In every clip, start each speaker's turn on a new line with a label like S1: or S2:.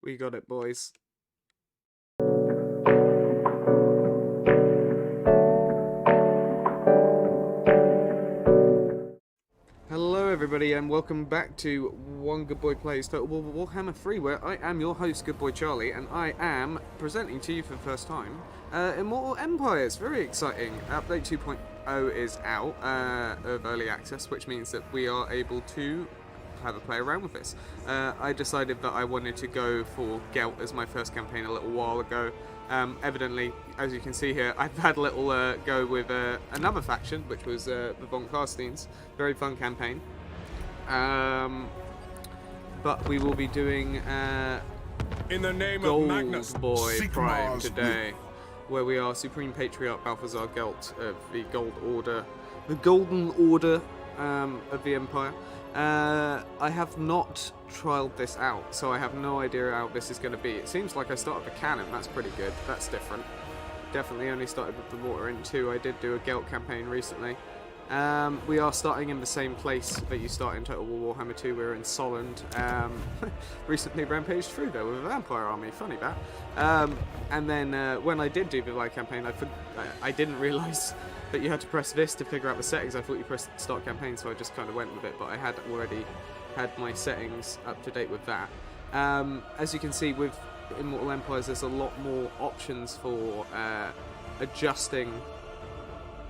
S1: We got it, boys. Hello everybody and welcome back to One Good Boy Plays Total War Warhammer 3, where I am your host GoodboiCharlie and I am presenting to you for the first time Immortal Empires. Very exciting. Update 2.0 is out of early access, which means that we are able to have a play around with this. I decided that I wanted to go for Gelt as my first campaign a little while ago. Evidently, as you can see here, I've had a little go with another faction, which was the Von Carsteins. Very fun campaign. But we will be doing
S2: in the name of Magnus,
S1: GoodboiPrime today, where we are Supreme Patriarch Balthazar Gelt of the Gold Order, the Golden Order of the Empire. I have not trialed this out, so I have no idea how this is going to be. It seems like I started with cannon, that's pretty good, that's different. Definitely only started with the water in 2. I did do a Gelt campaign recently. We are starting in the same place that you start in Total War Warhammer 2. We're in Solent. Recently rampaged through there with a vampire army, funny that. And then when I did do the live campaign, I didn't realise that you had to press this to figure out the settings. I thought you pressed start campaign, so I just kind of went with it, but I had already had my settings up to date with that. As you can see with Immortal Empires, there's a lot more options for adjusting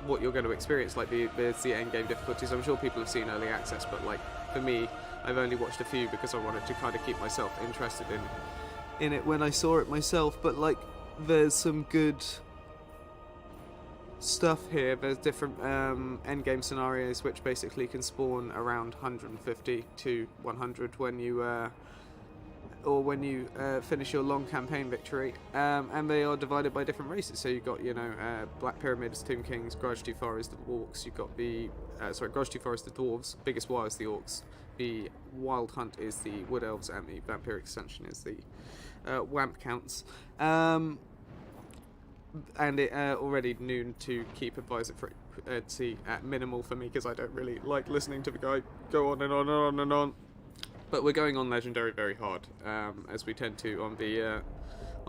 S1: what you're going to experience. Like there's the end game difficulties. I'm sure people have seen early access, but like for me, I've only watched a few because I wanted to kind of keep myself interested in it when I saw it myself. But like there's some good stuff here. There's different end game scenarios which basically can spawn around 150 to 100 when you finish your long campaign victory, and they are divided by different races. So you've got, Black Pyramid is Tomb Kings, Grudge Too Far is the Orcs, you've got the Grudge Too Far is the Dwarves, Biggest War is the Orcs, the Wild Hunt is the Wood Elves, and the Vampiric Ascension is the Wamp Counts. And it already noon to keep advisor frequency at minimal for me, because I don't really like listening to the guy go on and on and on and on. But we're going on legendary very hard, as we tend to on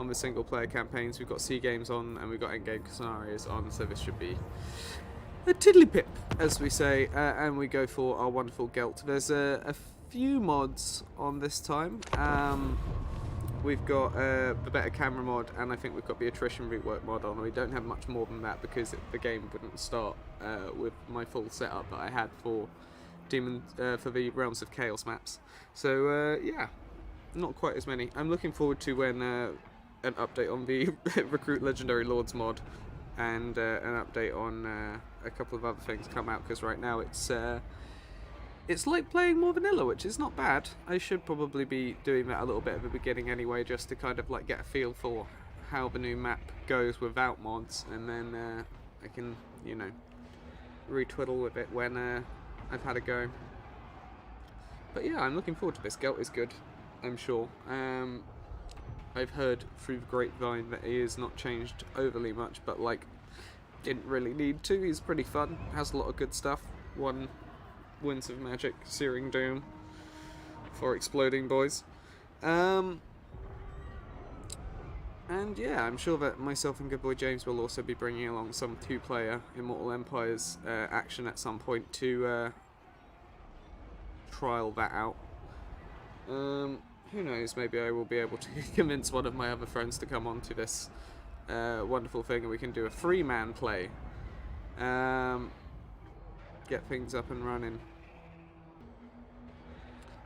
S1: the single player campaigns. We've got C games on and we've got end game scenarios on, so this should be a tiddly pip, as we say. And we go for our wonderful Gelt. There's a few mods on this time. We've got the better camera mod, and I think we've got the Attrition Rework mod on. We don't have much more than that because the game wouldn't start with my full setup that I had for for the Realms of Chaos maps. So yeah, not quite as many. I'm looking forward to when an update on the Recruit Legendary Lords mod and an update on a couple of other things come out, because right now it's like playing more vanilla, which is not bad. I should probably be doing that a little bit at the beginning anyway, just to kind of like get a feel for how the new map goes without mods, and then I can, retwiddle with it when I've had a go. But yeah, I'm looking forward to this. Gelt is good, I'm sure. I've heard through the grapevine that he has not changed overly much, but like, didn't really need to. He's pretty fun, has a lot of good stuff. One Winds of Magic, Searing Doom for exploding boys. And yeah, I'm sure that myself and Goodboi James will also be bringing along some 2-player Immortal Empires action at some point to trial that out. Who knows, maybe I will be able to convince one of my other friends to come on to this wonderful thing, and we can do a 3-man play. Get things up and running.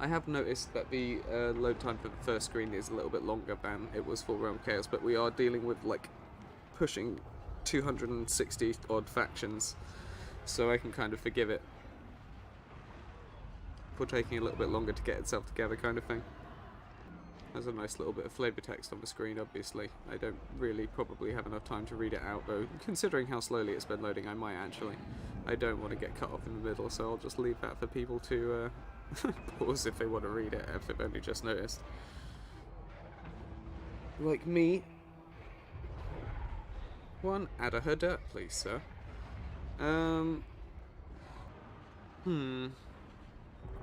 S1: I have noticed that the load time for the first screen is a little bit longer than it was for Realm Chaos, but we are dealing with like pushing 260 odd factions, so I can kind of forgive it for taking a little bit longer to get itself together, kind of thing. There's a nice little bit of flavor text on the screen, obviously. I don't really probably have enough time to read it out, though. Considering how slowly it's been loading, I might actually. I don't want to get cut off in the middle, so I'll just leave that for people to pause if they want to read it, if they've only just noticed. Like me. One, add a header, please, sir.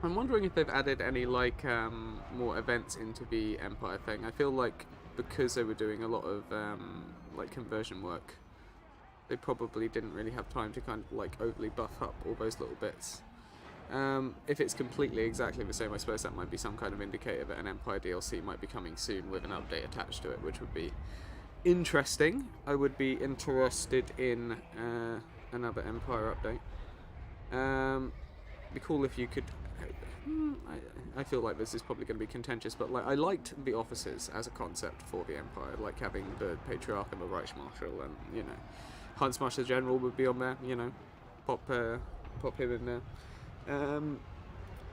S1: I'm wondering if they've added any like more events into the Empire thing. I feel like because they were doing a lot of like conversion work, they probably didn't really have time to kind of like overly buff up all those little bits. If it's completely exactly the same, I suppose that might be some kind of indicator that an Empire DLC might be coming soon with an update attached to it, which would be interesting. I would be interested in another Empire update. It'd be cool if you could... I feel like this is probably going to be contentious, but like I liked the officers as a concept for the Empire, like having the Patriarch and the Reichsmarschall, and you know, Huntsmaster General would be on there. You know, pop him in there.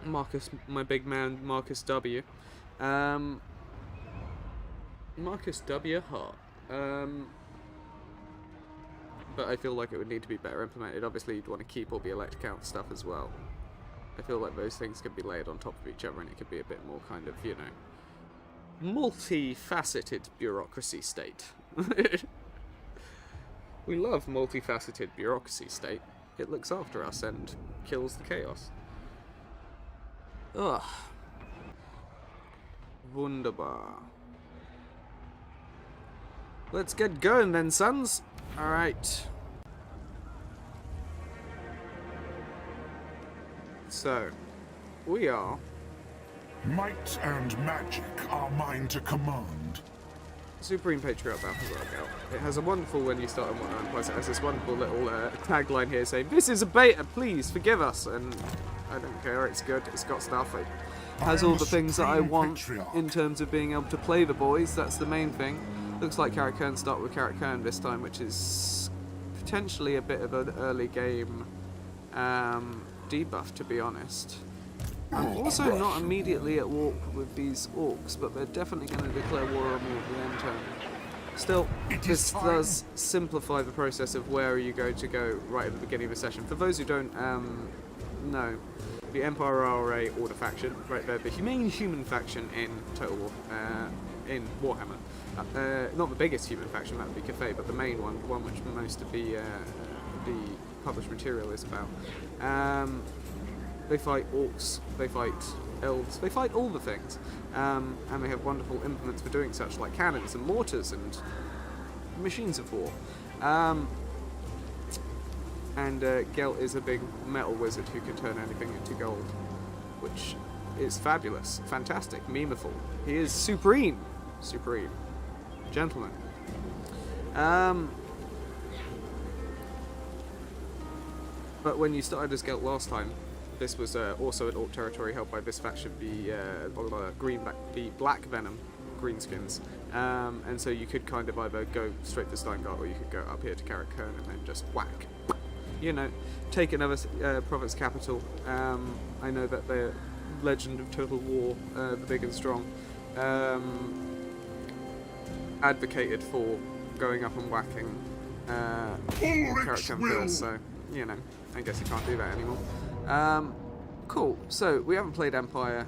S1: Marcus, my big man, Marcus W. Marcus W. Hart. But I feel like it would need to be better implemented. Obviously, you'd want to keep all the elect count stuff as well. I feel like those things could be layered on top of each other, and it could be a bit more kind of, you know, multifaceted bureaucracy state. We love multifaceted bureaucracy state. It looks after us and kills the chaos. Ugh. Wunderbar. Let's get going then, sons. Alright. So, we are...
S3: Might and magic are mine to command.
S1: Supreme Patriarch Balthazar Gelt. It has a wonderful, when you start on Immortal Empires, it has this wonderful little tagline here saying, "This is a beta, please forgive us." And I don't care, it's good, it's got stuff. It has all the things that I want in terms of being able to play the boys, that's the main thing. Looks like Karakern start with Karakern this time, which is potentially a bit of an early game debuff, to be honest. I'm also not immediately at war with these orcs, but they're definitely going to declare war on me at the end turn. Still, this does simplify the process of where you go to go right at the beginning of the session. For those who don't know, the Empire are a order faction, right? They're the humane human faction in Total War, in Warhammer. Not the biggest human faction, that would be Cathay, but the main one, the one which most of the published material is about. They fight orcs, they fight elves, they fight all the things, and they have wonderful implements for doing such, like cannons and mortars and machines of war. And Gelt is a big metal wizard who can turn anything into gold, which is fabulous, fantastic, memeful. He is supreme, gentleman. But when you started as Gelt last time, this was also an orc territory held by this faction, the Black Venom Greenskins, and so you could kind of either go straight to Steingart or you could go up here to Karakern and then just whack. You know, take another province capital. I know that the Legend of Total War, the Big and Strong, advocated for going up and whacking Karakern first, so, you know, I guess you can't do that anymore. Cool, so we haven't played Empire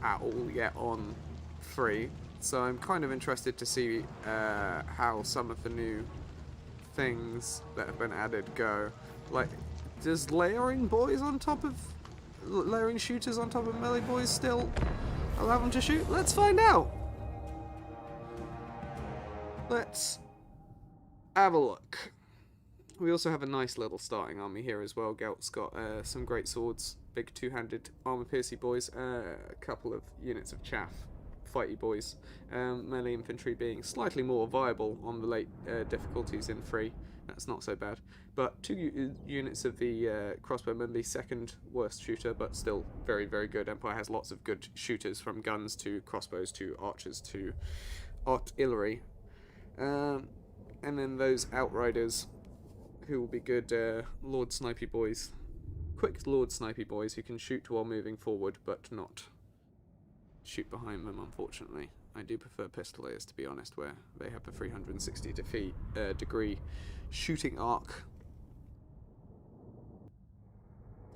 S1: at all yet on 3, so I'm kind of interested to see how some of the new things that have been added go. Like, does layering boys on top of... layering shooters on top of melee boys still allow them to shoot? Let's find out! Let's have a look. We also have a nice little starting army here as well. Gelt's got some great swords, big two-handed armor-piercy boys, a couple of units of chaff, fighty boys, melee infantry being slightly more viable on the late difficulties in 3. That's not so bad. But 2 units of the crossbowmen, the second worst shooter, but still very, very good. Empire has lots of good shooters, from guns to crossbows to archers to artillery. And then those outriders, who will be good Lord Snipey boys. Quick Lord Snipey boys who can shoot while moving forward, but not shoot behind them, unfortunately. I do prefer pistoleers, to be honest, where they have the 360 degree shooting arc.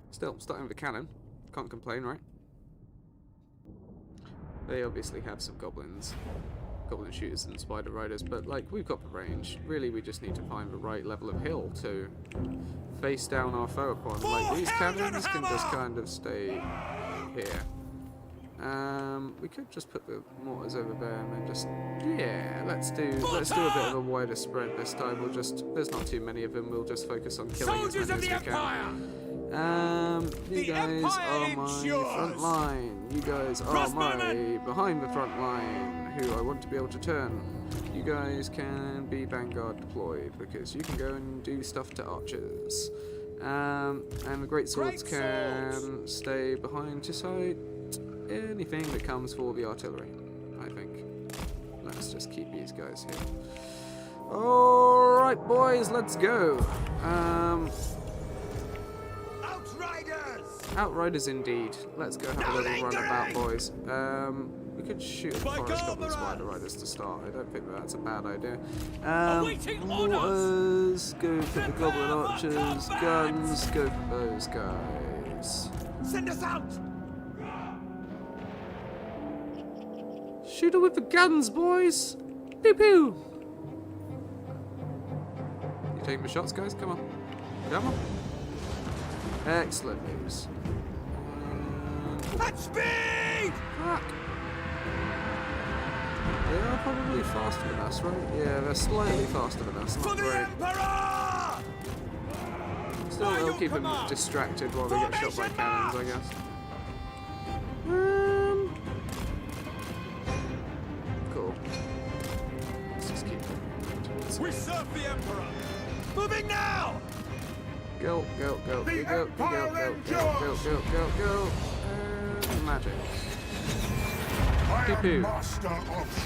S1: Still, starting with a cannon. Can't complain, right? They obviously have some goblins. Goblin shooters and spider riders, but like, we've got the range. Really, we just need to find the right level of hill to face down our foe upon. Like, these cannons can just kind of stay here. We could just put the mortars over there and then just, yeah, let's do a bit of a wider spread this time. There's not too many of them. We'll just focus on killing as many as we can. You guys are my front line. You guys are my behind the front line, who I want to be able to turn. You guys can be vanguard deployed because you can go and do stuff to archers. And the great swords can stay behind to side anything that comes for the artillery, I think. Let's just keep these guys here. Alright boys, let's go. Outriders indeed. Let's go have a little run about, boys. We could shoot forest goblins spider riders to start. I don't think that's a bad idea. Mortars, go for the goblin archers. Guns, go for those guys.
S2: Send us out!
S1: Shoot her with the guns, boys! Pew pew! You taking the shots, guys? Come on. Come on. Excellent news.
S2: At speed!
S1: Fuck. They are probably faster than us, right? Yeah, they're slightly faster than us. Not great.
S2: Emperor!
S1: Still, they'll keep them distracted while they get shot by cannons, I guess. Cool. Let's just keep them.
S2: We serve the Emperor! Moving now!
S1: Go. Magic.
S3: I
S1: Pew pew.
S3: am master of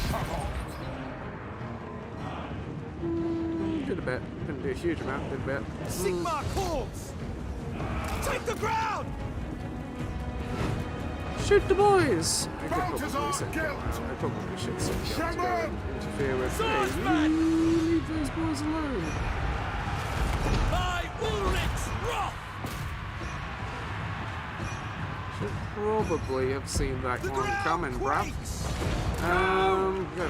S3: Shalom.
S1: Did a bit. Didn't do a huge amount, did a bit.
S2: Sigmar calls! Take the ground!
S1: Shoot the boys! I could
S3: Balthazar
S1: probably should send Gelt to go
S3: Shaman!
S1: and interfere with. Hey,
S2: Swordsman!
S1: leave those boys alone.
S2: By Ulrich's wrath!
S1: Should probably have seen that
S2: The
S1: one
S2: ground
S1: coming, bruv.
S2: quakes!
S1: Go.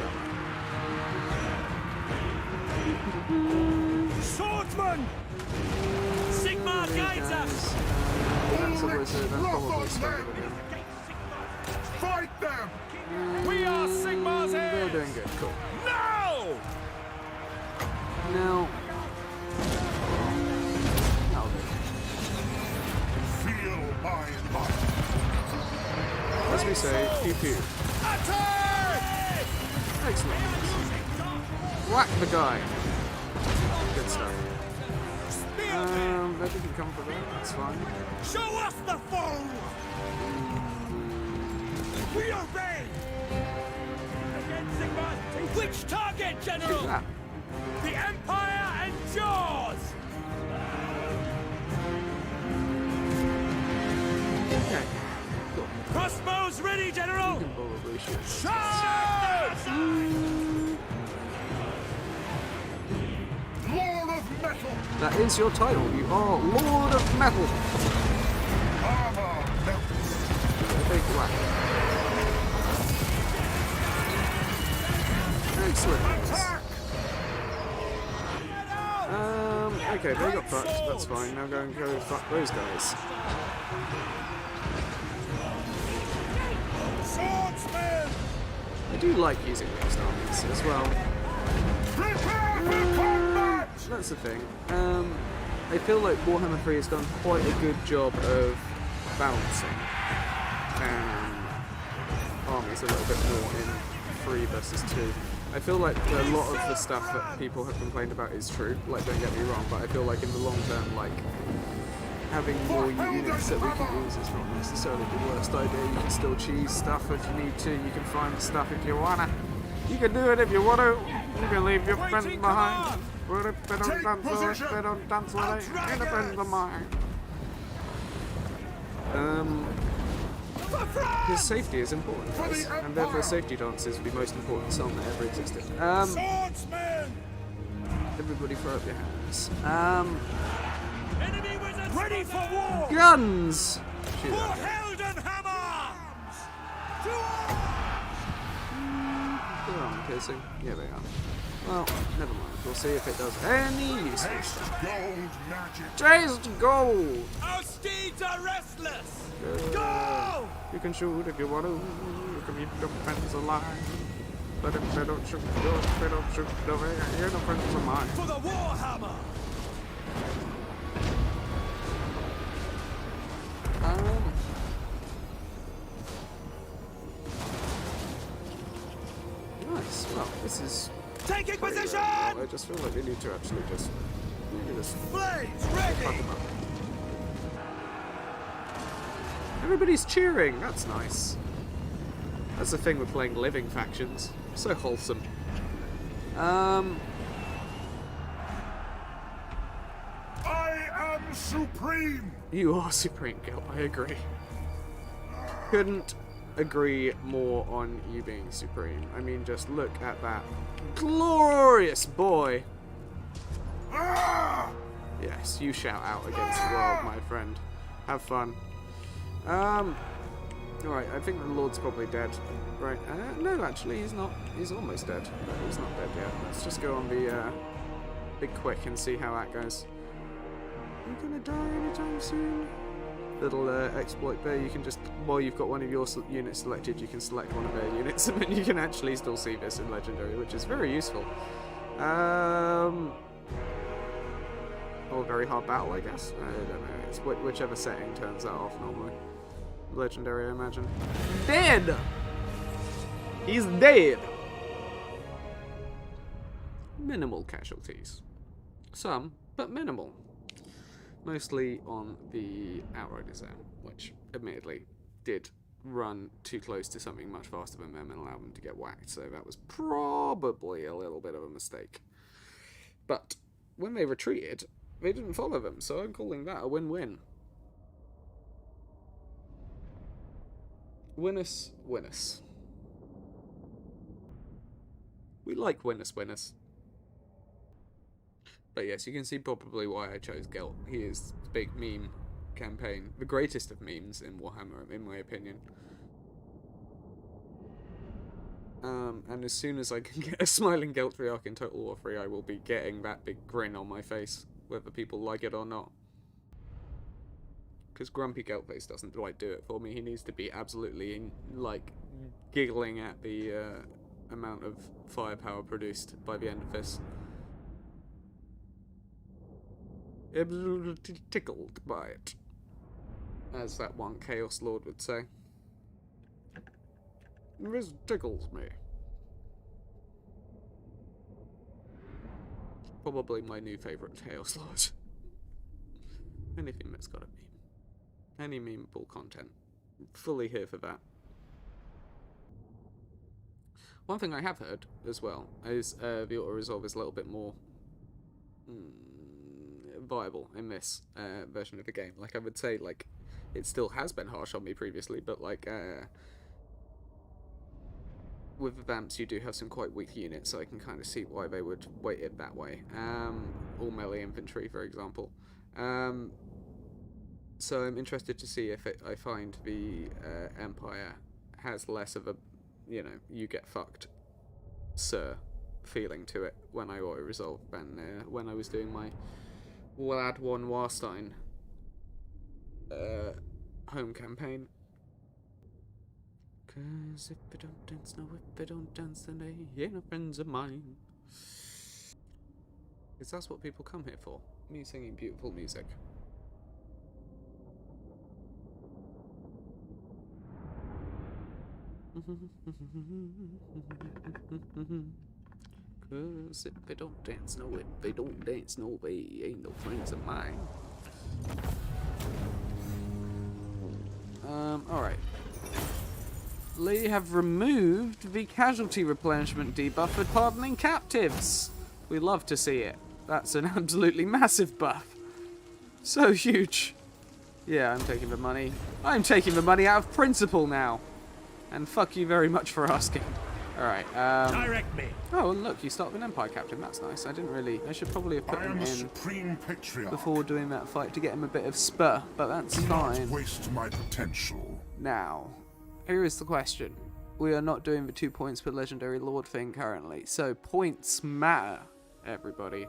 S2: Swordsman! Sigmar guides us!
S1: That's a wizard. I'm probably stronger than him.
S3: Fight them!
S2: We are Sigmar's
S1: They're
S2: heirs!
S1: doing good. Cool.
S2: Now!
S1: Now.
S3: Feel my might.
S1: As we say, pew pew.
S2: Attack!
S1: Excellent. Whack the guy. Good stuff. They didn't come for that. That's fine.
S2: Show us the foe! We obey! Which target,
S1: Shoot
S2: General?
S1: that.
S2: The Empire endures!
S1: Okay. Cool.
S2: Crossbows ready, General!
S1: You can probably shoot.
S2: Charge!
S3: Lord of Metal!
S1: That is your title. You are Lord of Metal.
S3: Armor melts.
S1: Big whack. Excellent.
S3: Attack!
S1: Okay, they got fucked. That's fine. Now go fuck those guys.
S2: Swordsman!
S1: I do like using mixed armies as well.
S3: Prepare for combat!
S1: That's the thing. I feel like Warhammer 3 has done quite a good job of balancing armies a little bit more in 3 versus 2. I feel like a lot of the stuff that people have complained about is true, like don't get me wrong, but I feel like in the long term, like, having more units that we can use is not necessarily the worst idea. You can still cheese stuff if you need to, you can find stuff if you wanna. You can do it if you want to. You can leave your friends behind. Put a bit on dance, bit on dance, in a friend of mine. His safety is important, guys, and therefore Safety Dance is the most important song that ever existed.
S2: Swordsman!
S1: Everybody throw up your hands.
S2: Enemy wizards ready for war!
S1: Guns! Shoot
S2: For
S1: that.
S2: Heldenhammer! To
S1: Go on. piercing? Yeah, they are. Well, never mind. We'll see if it does any use.
S3: Taste gold magic.
S1: Taste gold!
S2: Our steeds are restless!
S1: Go!
S2: Go!
S1: You can shoot if you want to. You can keep your friends alive. But if they don't shoot, you're no friends of mine.
S2: For the Warhammer!
S1: Nice. Well, this is
S2: Taking
S1: pretty
S2: position!
S1: rare. I just feel like we need to actually just
S2: Blades
S1: fuck
S2: ready!
S1: them up. Everybody's cheering. That's nice. That's the thing with playing living factions. So wholesome.
S3: I am supreme.
S1: You are Supreme Gelt, I agree. Couldn't agree more on you being supreme. I mean, just look at that glorious boy.
S3: Ah!
S1: Yes, you shout out against the world, my friend. Have fun. Alright, I think the Lord's probably dead. Right, no, actually, he's not. He's almost dead. But he's not dead yet. Let's just go on the, big quick and see how that goes. Are you gonna die anytime soon? Little exploit there, you can just, while you've got one of your units selected, you can select one of their units, and then you can actually still see this in Legendary, which is very useful. Or very hard battle, I guess. I don't know. It's whichever setting turns that off normally. Legendary, I imagine. Dead! He's dead! Minimal casualties. Some, but minimal. Mostly on the Outriders there, which admittedly did run too close to something much faster than them and allow them to get whacked, so that was probably a little bit of a mistake. But when they retreated, they didn't follow them, so I'm calling that a win-win. Winners, winners. We like winners. But yes, you can see probably why I chose Gelt. He is the big meme campaign. The greatest of memes in Warhammer, in my opinion. And as soon as I can get a smiling Patriarch in Total War 3, I will be getting that big grin on my face, whether people like it or not. Because grumpy Geltface doesn't quite do it for me. He needs to be absolutely, like, giggling at the amount of firepower produced by the end of this. Absolutely tickled by it, as that one Chaos Lord would say. This tickles me. Probably my new favourite Chaos Lord. Anything that's got a meme. Any memeable content. Fully here for that. One thing I have heard as well is the auto-resolve is a little bit more viable in this version of the game. Like, I would say, like, it still has been harsh on me previously, but, like, with the Vamps you do have some quite weak units, so I can kind of see why they would weight it that way. All melee infantry, for example. So I'm interested to see if I find the Empire has less of a, you know, you get fucked, sir, feeling to it when I auto-resolve than when I was doing my Lad 1 Warstein home campaign. Cause if they don't dance, no, if they don't dance, then they ain't no friends of mine. Because that's what people come here for. Me singing beautiful music. Cause if they don't dance, no, if they don't dance, no, they ain't no friends of mine. Alright. They have removed the casualty replenishment debuff for pardoning captives. We love to see it. That's an absolutely massive buff. So huge. Yeah, I'm taking the money. I'm taking the money out of principle now. And fuck you very much for asking. Alright,
S2: Direct me.
S1: Oh, and look, you start with an Empire Captain. That's nice. I didn't really... I should probably have put
S3: I
S1: him
S3: am a
S1: in
S3: supreme patriarch.
S1: before doing that fight to get him a bit of spur, but that's
S3: Do not
S1: fine.
S3: waste my potential.
S1: Now, here is the question. we are not doing the 2 points per legendary lord thing currently. So points matter, everybody.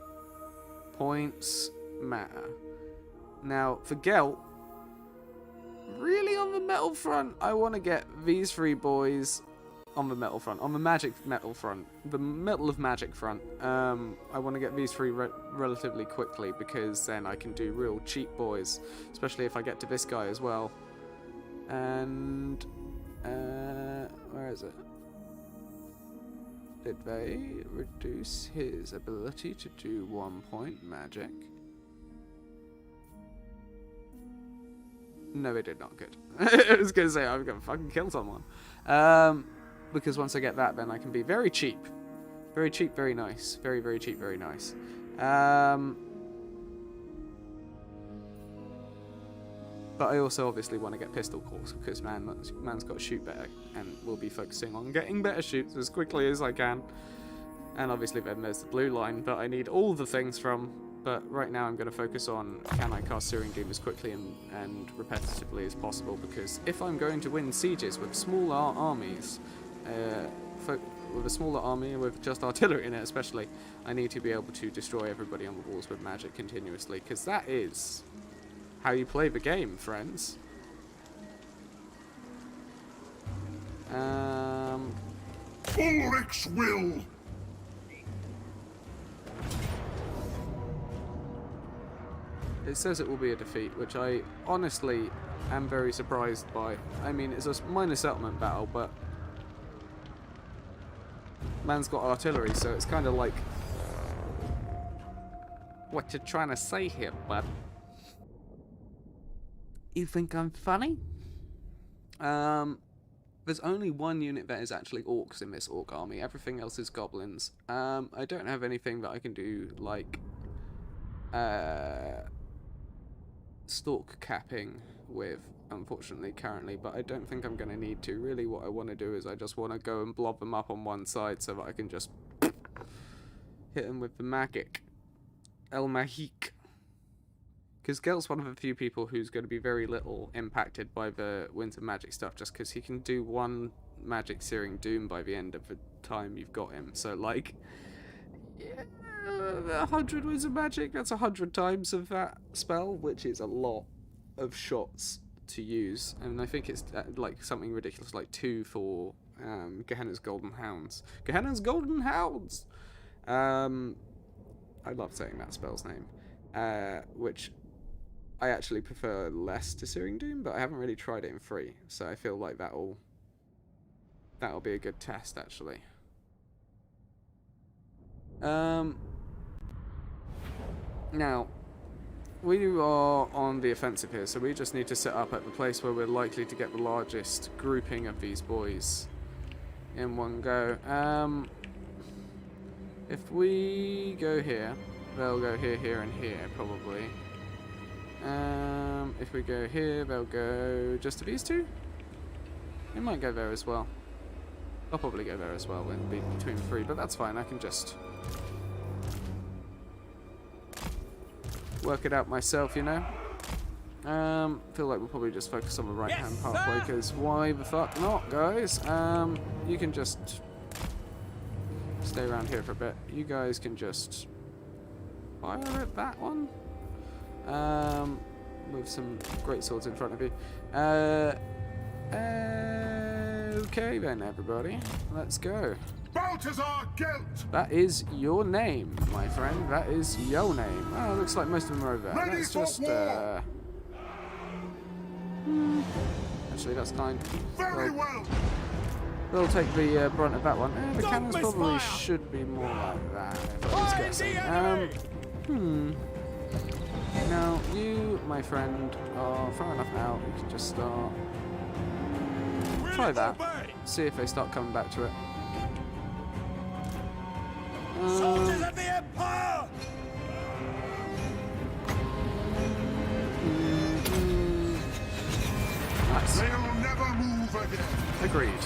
S1: Points matter. Now, for Gelt, really on the metal front, I want to get these 3 boys on the metal front. On the magic metal front. The metal of magic front. I want to get these 3 relatively quickly, because then I can do real cheap boys. Especially if I get to this guy as well. And... where is it? Did they reduce his ability to do 1 point magic? No, they did not. Good. I was going to say, I'm going to fucking kill someone. Because once I get that, then I can be very cheap. Very cheap, very nice. Very, very cheap, very nice. But I also obviously want to get pistol calls, because man's got to shoot better, and we'll be focusing on getting better shoots as quickly as I can. And obviously then there's the blue line, but I need all the things from... But right now I'm going to focus on, can I cast Searing Doom as quickly and repetitively as possible, because if I'm going to win sieges with smaller armies, with a smaller army with just artillery in it especially, I need to be able to destroy everybody on the walls with magic continuously, because that is how you play the game, friends.
S3: Ulrich's will!
S1: It says it will be a defeat, which I honestly am very surprised by. I mean, it's a minor settlement battle, but man's got artillery, so it's kind of like, what you trying to say here, bud? You think I'm funny? There's only 1 unit that is actually orcs in this orc army. Everything else is goblins. I don't have anything that I can do, like, stalk capping with, unfortunately, currently, but I don't think I'm going to need to. Really, what I want to do is I just want to go and blob them up on one side so that I can just hit them with the magic. El Magic. Because Gelt's one of the few people who's going to be very little impacted by the winter magic stuff, just because he can do 1 magic Searing Doom by the end of the time you've got him. So, like, yeah, 100 winds of magic, that's 100 times of that spell, which is a lot of shots to use. And I think it's like something ridiculous, like 2 for Gehenna's Golden Hounds. Gehenna's Golden Hounds! I love saying that spell's name. Which I actually prefer less to Searing Doom, but I haven't really tried it in 3, so I feel like that'll be a good test, actually. Now, we are on the offensive here, so we just need to set up at the place where we're likely to get the largest grouping of these boys in one go. If we go here, they'll go here, here, and here, probably. If we go here, they'll go just to these 2. They might go there as well. I'll probably go there as well, it'll be between 3, but that's fine, I can just work it out myself, you know. Feel like we'll probably just focus on the right-hand pathway, because why the fuck not, guys? You can just stay around here for a bit. You guys can just fire at that one. With some great swords in front of you. Okay then, everybody. Let's go.
S3: Balthazar Gelt!
S1: That is your name, my friend. That is your name. Oh, looks like most of them are over there. Let's just, actually, that's fine.
S3: Very well!
S1: We'll take the brunt of that one. The cannons probably should be more like that, if I was guessing. Now, you, my friend, are far enough out. You can just start. Try that. See if they start coming back to it.
S2: Soldiers of the Empire!
S1: Nice.
S3: They'll never move again.
S1: Agreed.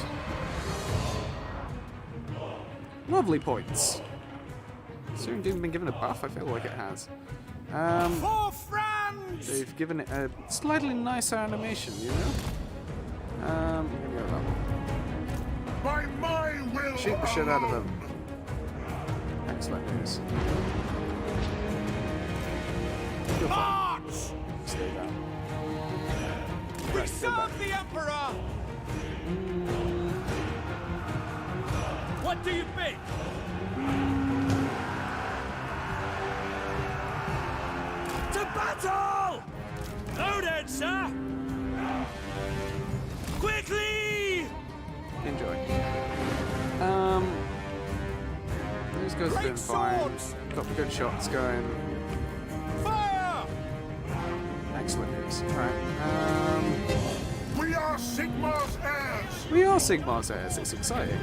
S1: Lovely points. Searing Doom been given a buff? I feel like it has.
S2: For France!
S1: They've given it a slightly nicer animation, you know? I'm gonna go that one. Shoot the shit out of them. Excellent news. You're fine.
S2: March!
S1: Stay down.
S2: We
S1: Right, go
S2: serve
S1: back.
S2: the Emperor! What do you think? To battle! Loaded, sir! Quickly!
S1: Enjoy. These guys have been
S2: Great
S1: fine.
S2: swords!
S1: Got good shots going.
S2: Fire!
S1: Excellent news. Right.
S3: We are Sigmar's heirs!
S1: We are Sigmar's heirs. It's exciting.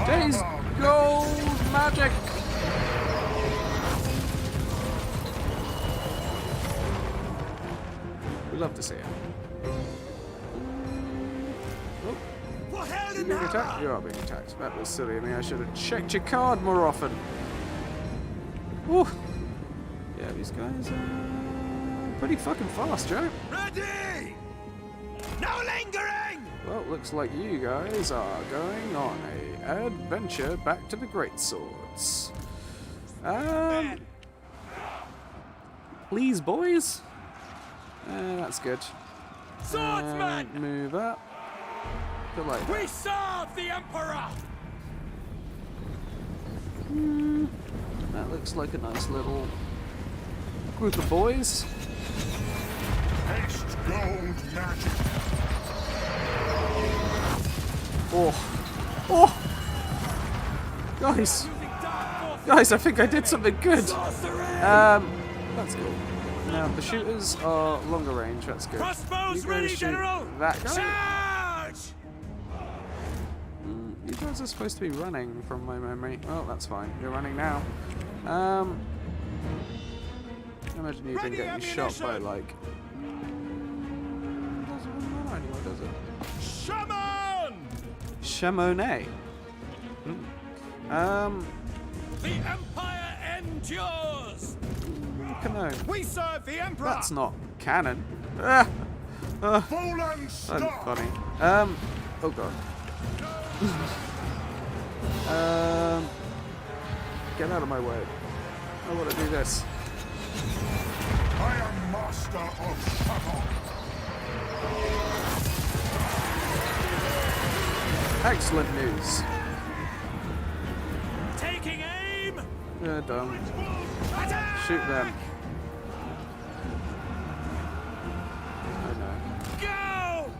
S1: Days gold magic. We love to see it. Oh,
S2: For hell
S1: you
S2: and
S1: being attacked? You are being attacked. That was silly of me. I should have checked your card more often. Woo. Yeah, these guys are pretty fucking fast, Joe.
S2: Ready! No lingering!
S1: Well, looks like you guys are going on a adventure back to the Great Swords. Please, boys. That's good.
S2: Swordsman!
S1: Move up. Feel like
S2: We serve the Emperor!
S1: that looks like a nice little group of boys.
S3: Haste gold magic.
S1: Oh, oh, guys, guys! I think I did something good. That's cool. Now the shooters are longer range. That's good.
S2: Crossbows
S1: You
S2: ready,
S1: guys shoot
S2: General!
S1: that guy.
S2: Charge!
S1: You guys are supposed to be running from my memory. Well, that's fine. You're running now. I imagine you've been
S2: Ready
S1: getting shot by
S2: ammunition!
S1: like. Doesn't run anymore, does it?
S2: Shaman!
S1: Chamonix.
S2: The Empire endures!
S1: Canon.
S2: We serve the Emperor!
S1: That's not canon. Ah,
S3: Fallen
S1: that's
S3: star!
S1: funny. Oh god. Get out of my way. I want to do this.
S3: I am master of shuttle.
S1: Excellent news.
S2: Taking aim!
S1: They're done.
S2: Attack!
S1: Shoot them. Oh no.
S2: Go!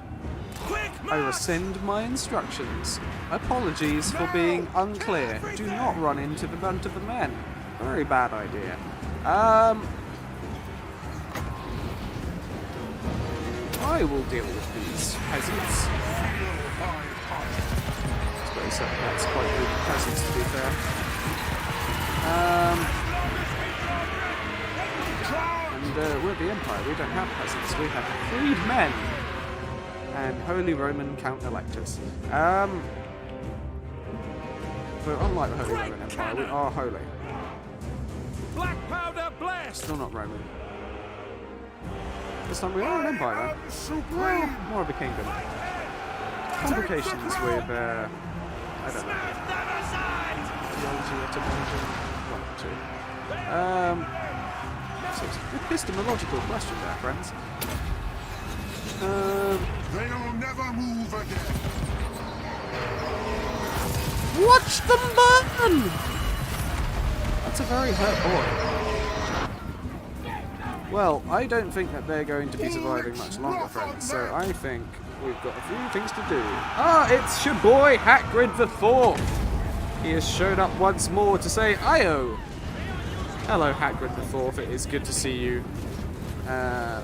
S2: Quick
S1: I
S2: march!
S1: rescind my instructions. Apologies for being unclear. Do not run into the front of the men. Very bad idea. I will deal with these peasants. I suppose that's quite good peasants, to be fair. And we're the Empire. We don't have peasants. We have freed men and Holy Roman Count Electors. But unlike the Holy Roman Empire, we are holy.
S2: Black powder blast!
S1: Still not Roman. This time we are an empire,
S3: I am
S1: though.
S3: supreme!
S1: Well, more of a kingdom. Complications with, I don't know,
S2: Them aside!
S1: theology, etymology, one or two. So it's an epistemological question there, friends.
S3: They'll never move again.
S1: Watch them burn! That's a very hurt boy. Well, I don't think that they're going to be surviving much longer, friends, so I think we've got a few things to do. Ah, it's your boy, Hagrid the Fourth! He has showed up once more to say, Io! Hello, Hagrid the Fourth, it is good to see you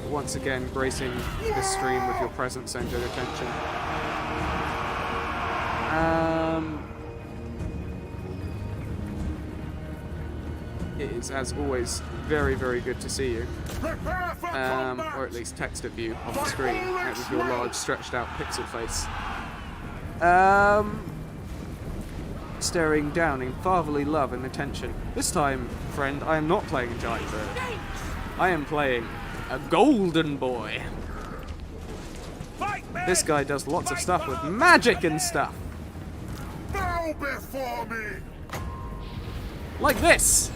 S1: once again gracing this stream with your presence and good attention. It is, as always, very, very good to see you.
S3: Prepare for combat!
S1: Or at least text of you on the screen with your large, stretched out pixel face. Staring down in fatherly love and attention. This time, friend, I am not playing a giant bird. I am playing a golden boy.
S2: Fight, men!
S1: This guy does lots of stuff with magic and stuff.
S3: Bow before me!
S1: Like this.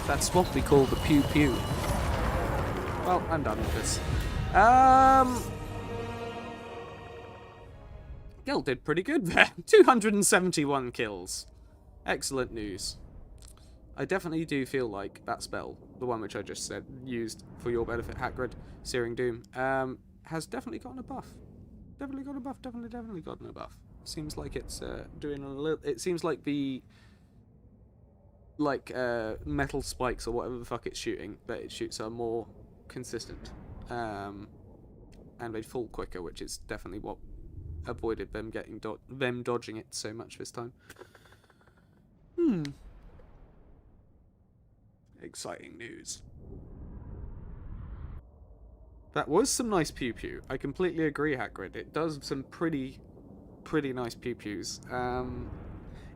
S1: That's what we call the pew pew. Well, I'm done with this. Gelt did pretty good there. 271 kills. Excellent news. I definitely do feel like that spell, the one which I just said, used for your benefit, Hagrid, Searing Doom, has definitely gotten a buff. Definitely got a buff, definitely gotten a buff. Seems like it's doing a little... It seems like the... metal spikes or whatever the fuck it's shooting, that it shoots are more consistent. And they fall quicker, which is definitely what avoided them getting them dodging it so much this time. Exciting news. That was some nice pew pew. I completely agree, Hagrid. It does some pretty nice pew pews.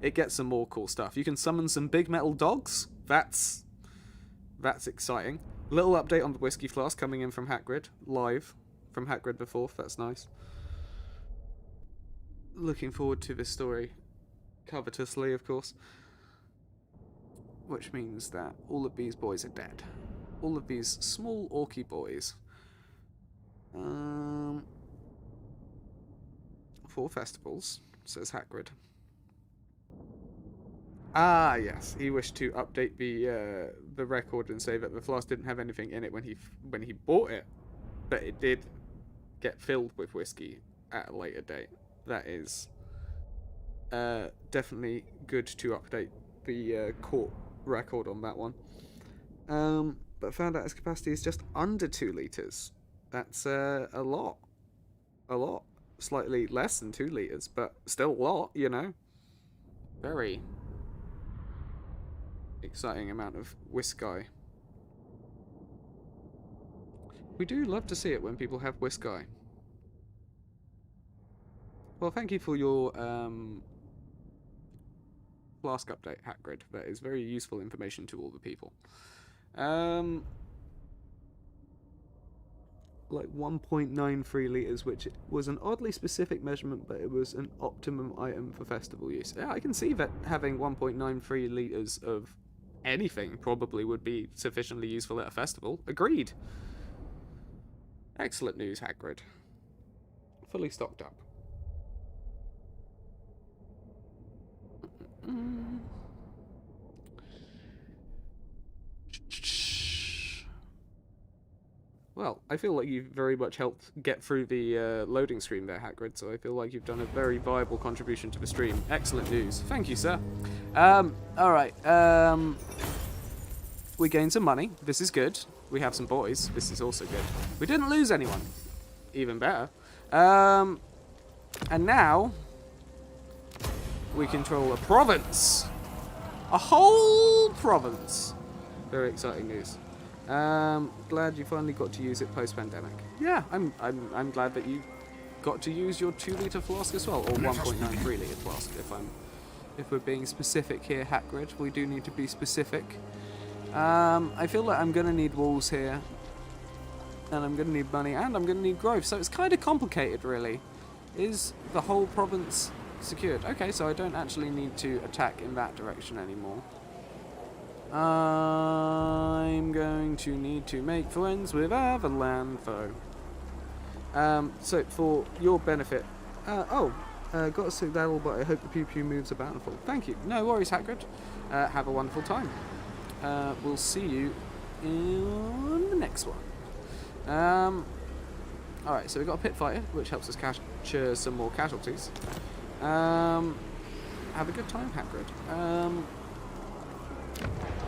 S1: It gets some more cool stuff. You can summon some big metal dogs. That's exciting. Little update on the whiskey flask coming in from Hagrid, live from Hagrid the Fourth. That's nice. Looking forward to this story, covetously, of course. Which means that all of these boys are dead. All of these small orky boys. 4 festivals, says Hagrid. Ah, yes. He wished to update the record and say that the flask didn't have anything in it when he bought it, but it did get filled with whiskey at a later date. That is definitely good to update the court record on that one. But found out its capacity is just under 2 litres. That's a lot. A lot. Slightly less than 2 litres, but still a lot, you know. Very exciting amount of whiskey. We do love to see it when people have whiskey. Well, thank you for your flask update, Hagrid. That is very useful information to all the people. Like 1.93 litres, which was an oddly specific measurement, but it was an optimum item for festival use. Yeah, I can see that having 1.93 litres of anything probably would be sufficiently useful at a festival. Agreed. Excellent news, Hagrid. Fully stocked up. Well, I feel like you've very much helped get through the loading screen there, Hagrid, so I feel like you've done a very viable contribution to the stream. Excellent news. Thank you, sir. Alright, we gained some money. This is good. We have some boys. This is also good. We didn't lose anyone. Even better. And now we control a province. A whole province. Very exciting news. Glad you finally got to use it post-pandemic. Yeah, I'm glad that you got to use your 2-litre flask as well, or 1.93 litre flask. If we're being specific here, Hagrid, we do need to be specific. I feel like I'm gonna need walls here, and I'm gonna need money, and I'm gonna need growth. So it's kind of complicated, really. Is the whole province secured? Okay, so I don't actually need to attack in that direction anymore. I'm going to need to make friends with other land foe. So for your benefit, got a skedaddle, but I hope the pew pew moves are bountiful. Thank you. No worries, Hagrid. Have a wonderful time. We'll see you in the next one. Alright, so we've got a pit fighter, which helps us capture some more casualties. Have a good time, Hagrid.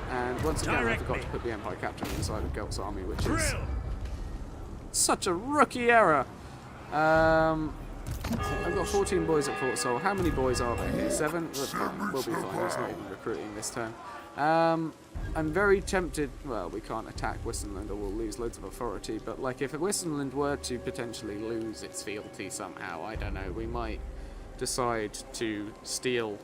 S1: And once again, I forgot to put the Empire Captain inside of Gelt's army, which is such a rookie error. I've got 14 boys at Fort Sol. How many boys are there here? 7? That's fine. We'll be fine. He's not even recruiting this turn. I'm very tempted... Well, we can't attack Wissenland or we'll lose loads of authority, but like if Wissenland were to potentially lose its fealty somehow, I don't know, we might decide to steal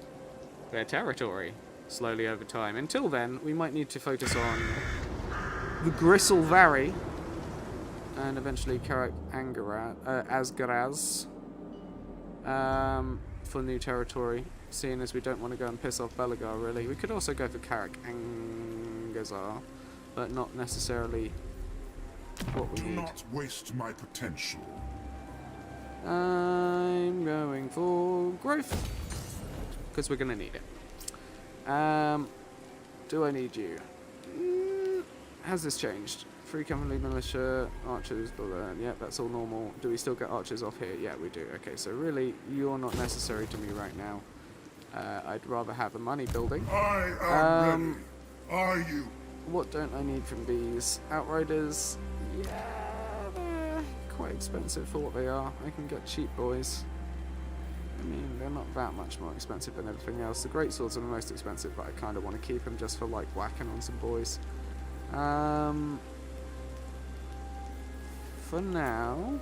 S1: their territory. slowly over time. Until then, we might need to focus on the Gristle Valley and eventually Karak Asgaraz for new territory, seeing as we don't want to go and piss off Belagar, really. We could also go for Karak Angazar, but not necessarily what we
S3: Do
S1: need.
S3: not waste my potential.
S1: I'm going for growth, because we're going to need it. Do I need you? Has this changed? Free company militia, archers, blah, blah. Yeah, that's all normal. Do we still get archers off here? Yeah, we do. Okay, so really, you're not necessary to me right now. I'd rather have a money building.
S3: I am ready. Are you?
S1: What don't I need from these? Outriders, yeah, they're quite expensive for what they are. I can get cheap boys. I mean, they're not that much more expensive than everything else. The great swords are the most expensive, but I kind of want to keep them just for like whacking on some boys. For now,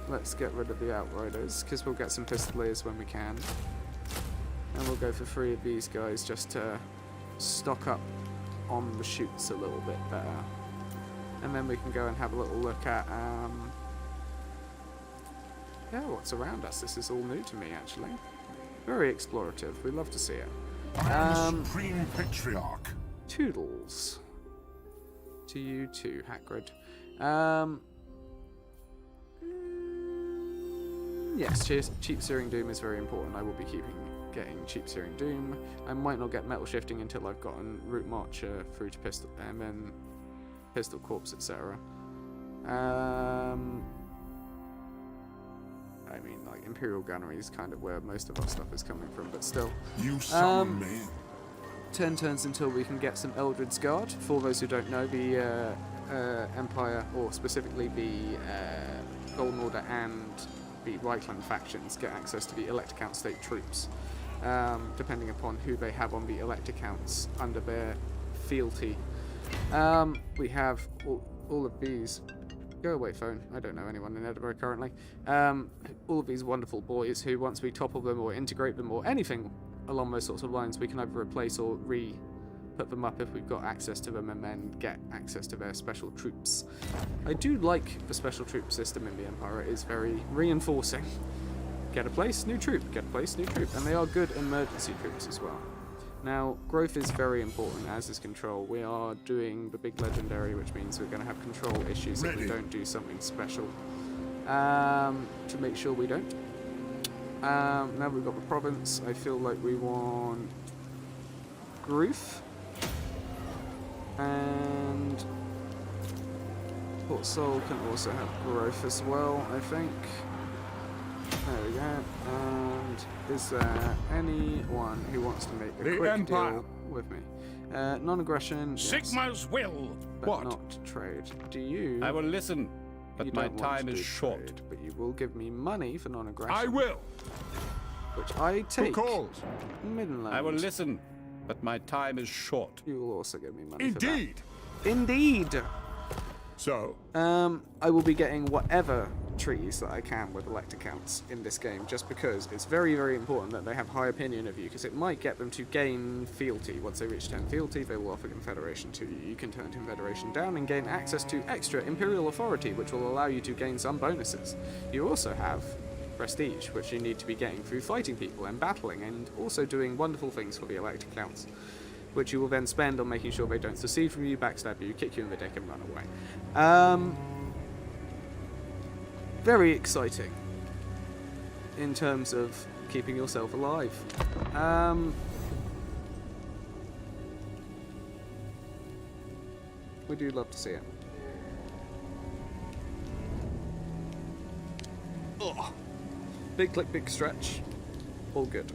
S1: let's get rid of the Outriders, because we'll get some Pistoliers when we can. And we'll go for 3 of these guys just to stock up on the shoots a little bit better. And then we can go and have a little look at, yeah, what's around us. This is all new to me, actually. Very explorative. We love to see it.
S3: I am the Supreme Patriarch.
S1: Toodles. To you too, Hagrid. Yes, cheap Searing Doom is very important. I will be getting cheap Searing Doom. I might not get metal shifting until I've gotten Root Marcher through to Pistol, and then Pistol Corps, etc. I mean, like, Imperial Gunnery is kind of where most of our stuff is coming from, but still.
S3: You summon me.
S1: 10 turns until we can get some Eldred's Guard. For those who don't know, the Empire, or specifically the Golden Order and the Reichland factions, get access to the Elect Account State troops, depending upon who they have on the Elect Accounts under their fealty. We have all of these. Go away, phone. I don't know anyone in Edinburgh currently. All of these wonderful boys who, once we topple them or integrate them or anything along those sorts of lines, we can either replace or put them up if we've got access to them, and then get access to their special troops. I do like the special troop system in the Empire. It is very reinforcing. Get a place, new troop. Get a place, new troop. And they are good emergency troops as well. Now, growth is very important, as is control. We are doing the big legendary, which means we're going to have control issues if we don't do something special. To make sure we don't. Now we've got the province. I feel like we want growth. And Port Sol can also have growth as well, I think. There we go. And is there anyone who wants to make a quick deal with me? Non-aggression, yes,
S2: Sigmar's will.
S1: but
S2: What?
S1: not trade. Do you?
S2: I will listen, but
S1: you
S2: my
S1: don't want
S2: time
S1: to
S2: is
S1: do
S2: short.
S1: trade, but you will give me money for non-aggression.
S2: I will.
S1: Which I take.
S2: Who calls?
S1: Midland.
S2: I will listen, but my time is short.
S1: You will also give me money
S2: Indeed.
S1: for that. Indeed.
S2: So,
S1: I will be getting whatever treaties that I can with elect accounts in this game, just because it's very, very important that they have high opinion of you, because it might get them to gain fealty. Once they reach 10 fealty, they will offer Confederation to you. You can turn Confederation down and gain access to extra Imperial authority, which will allow you to gain some bonuses. You also have prestige, which you need to be getting through fighting people and battling, and also doing wonderful things for the elect accounts, which you will then spend on making sure they don't secede from you, backstab you, kick you in the dick, and run away. Very exciting in terms of keeping yourself alive. We do love to see it. Oh. Big click, big stretch. All good.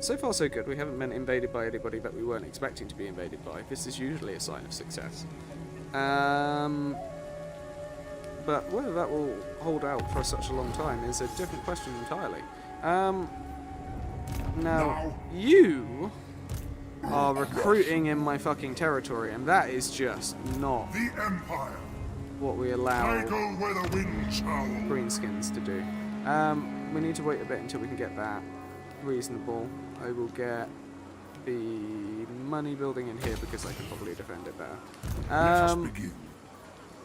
S1: So far so good. We haven't been invaded by anybody that we weren't expecting to be invaded by. This is usually a sign of success. But whether that will hold out for such a long time is a different question entirely. Now, you are recruiting in my fucking territory, and that is just not
S3: The Empire.
S1: what we
S3: I
S1: allow
S3: go where the wind howls.
S1: greenskins to do. We need to wait a bit until we can get that reasonable. I will get the money building in here because I can probably defend it better.
S3: Let us begin.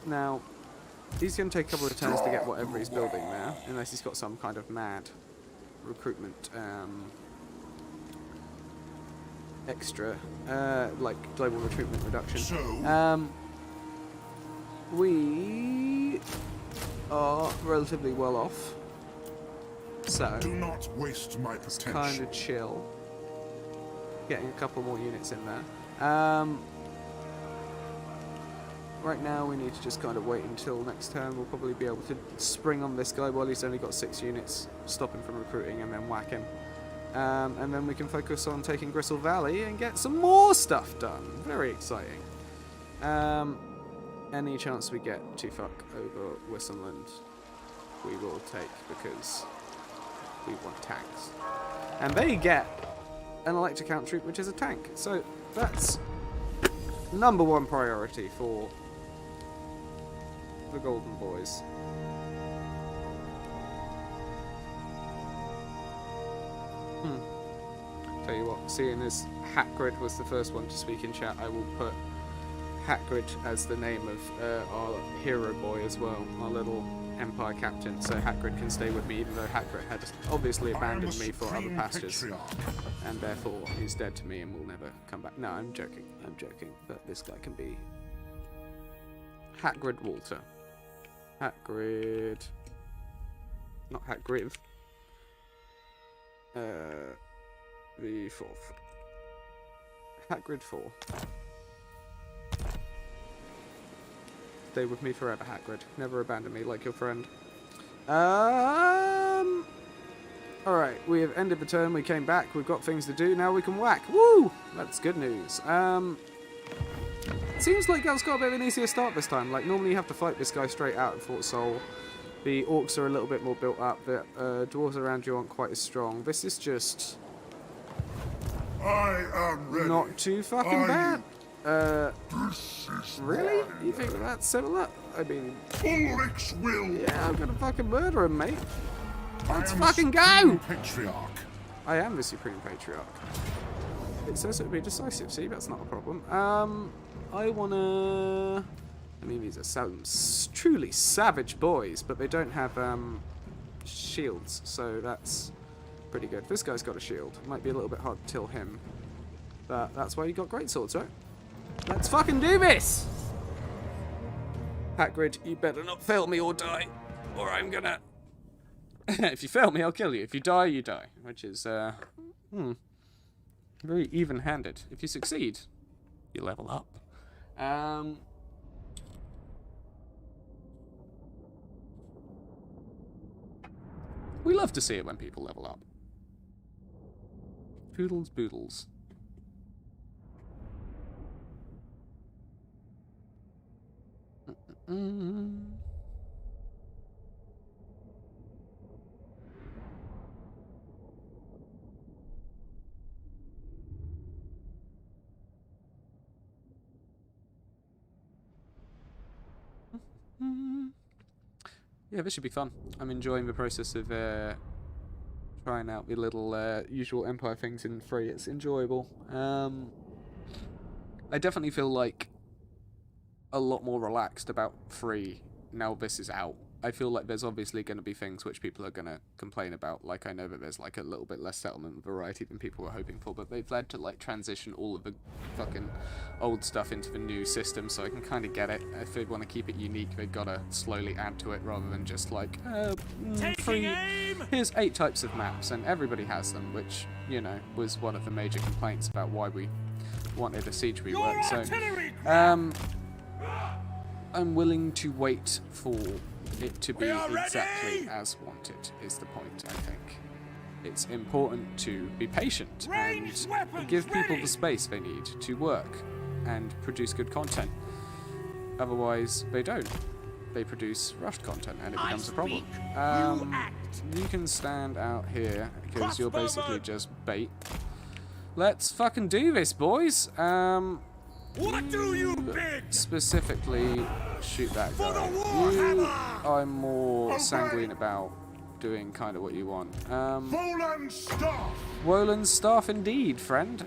S1: Now, he's going to take a couple of turns to get whatever he's building there, unless he's got some kind of mad recruitment extra, like global recruitment reduction.
S3: So,
S1: We are relatively well off, so
S3: do not waste my potential.
S1: kind of chill. Getting a couple more units in there. Right now we need to just kind of wait until next turn. We'll probably be able to spring on this guy while he's only got 6 units, stop him from recruiting and then whack him. And then we can focus on taking Gristle Valley and get some more stuff done. Very exciting. Any chance we get to fuck over Whistleland, we will take because we want tanks. And they get an Electrocount troop, which is a tank. So that's #1 priority for the Golden Boys. Tell you what, seeing as Hackgrid was the first one to speak in chat, I will put Hackgrid as the name of our hero boy as well, our little Empire captain, so Hackgrid can stay with me, even though Hackgrid had obviously abandoned me for other pastures, and therefore he's dead to me and will never come back. No, I'm joking, but this guy can be Hackgrid Walter. Hackgrid... not Hackgrid. The 4th. Hackgrid 4. Stay with me forever, Hackgrid. Never abandon me like your friend. Alright, we have ended the turn, we came back, we've got things to do, now we can whack. Woo! That's good news. Seems like Gelt's got a bit of an easier start this time. Like, normally you have to fight this guy straight out in Fort Sol. The orcs are a little bit more built up, the dwarves around you aren't quite as strong. This is just...
S3: I am ready.
S1: not too fucking bad. Really? You think that's similar? I mean...
S3: Ulrich's will.
S1: yeah, I'm gonna fucking murder him, mate. Let's
S3: I am
S1: fucking
S3: Supreme
S1: go!
S3: Patriarch.
S1: I am the Supreme Patriarch. It says it would be decisive, see? That's not a problem. I wanna... I mean, these are some truly savage boys, but they don't have, shields, so that's pretty good. This guy's got a shield. Might be a little bit hard to kill him, but that's why you got great swords, right? Let's fucking do this! Hackgrid, you better not fail me or die, or I'm gonna... if you fail me, I'll kill you. If you die, you die. Which is, very even-handed. If you succeed, you level up. We love to see it when people level up. Poodles boodles. Yeah, this should be fun. I'm enjoying the process of trying out the little usual Empire things in free. It's enjoyable. I definitely feel like a lot more relaxed about free now this is out. I feel like there's obviously going to be things which people are going to complain about. Like, I know that there's like a little bit less settlement variety than people were hoping for, but they've led to like transition all of the fucking old stuff into the new system, so I can kind of get it. If they want to keep it unique, they've got to slowly add to it rather than just like, free. Here's 8 types of maps, and everybody has them, which, you know, was one of the major complaints about why we wanted a siege rework. So, I'm willing to wait for it to be exactly as wanted, is the point, I think. It's important to be patient and give people the space they need to work and produce good content. Otherwise, they don't. They produce rushed content and it becomes a problem. You can stand out here because you're basically just bait. Let's fucking do this, boys.
S2: What do you bid?
S1: Specifically, shoot that guy. You, I'm more sanguine about doing kind of what you want.
S3: Volan staff!
S1: Wolan's staff indeed, friend.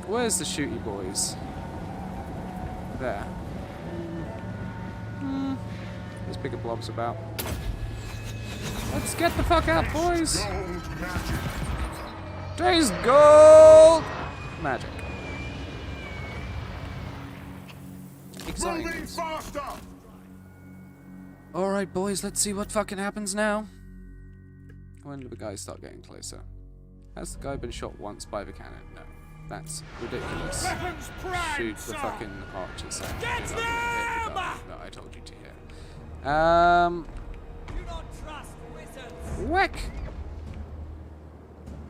S1: Where's the shooty boys? There. There's bigger blobs about. Let's get the fuck out, boys!
S3: Gold magic!
S1: Days gold magic. Exciting.
S3: Moving faster!
S1: Alright, boys, let's see what fucking happens now. When do the guys start getting closer? Has the guy been shot once by the cannon? No. That's ridiculous.
S3: Weapons prime,
S1: Shoot the
S3: sir.
S1: fucking archers.
S2: Get
S1: You're not gonna hit the
S2: them!
S1: guy that I told you to hit.
S2: Do not trust wizards.
S1: Whack!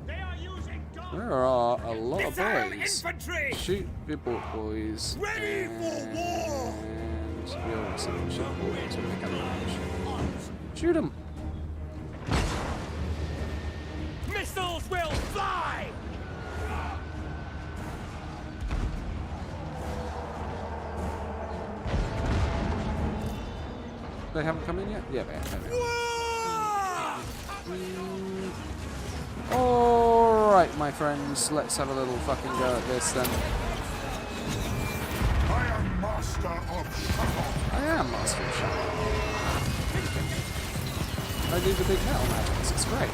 S2: They are using guns.
S1: There are a lot of
S2: Disarm
S1: boys.
S2: infantry.
S1: Shoot the boys.
S2: Ready for war.
S1: And you'll also shoot the boys when they come in. Shoot them!
S2: Missiles will fly.
S1: They haven't come in yet? Yeah, they have. Alright, my friends, let's have a little fucking go at this then.
S3: I am master of shuttle.
S1: I am Master of Shadow. I do the big metal magics, it's great.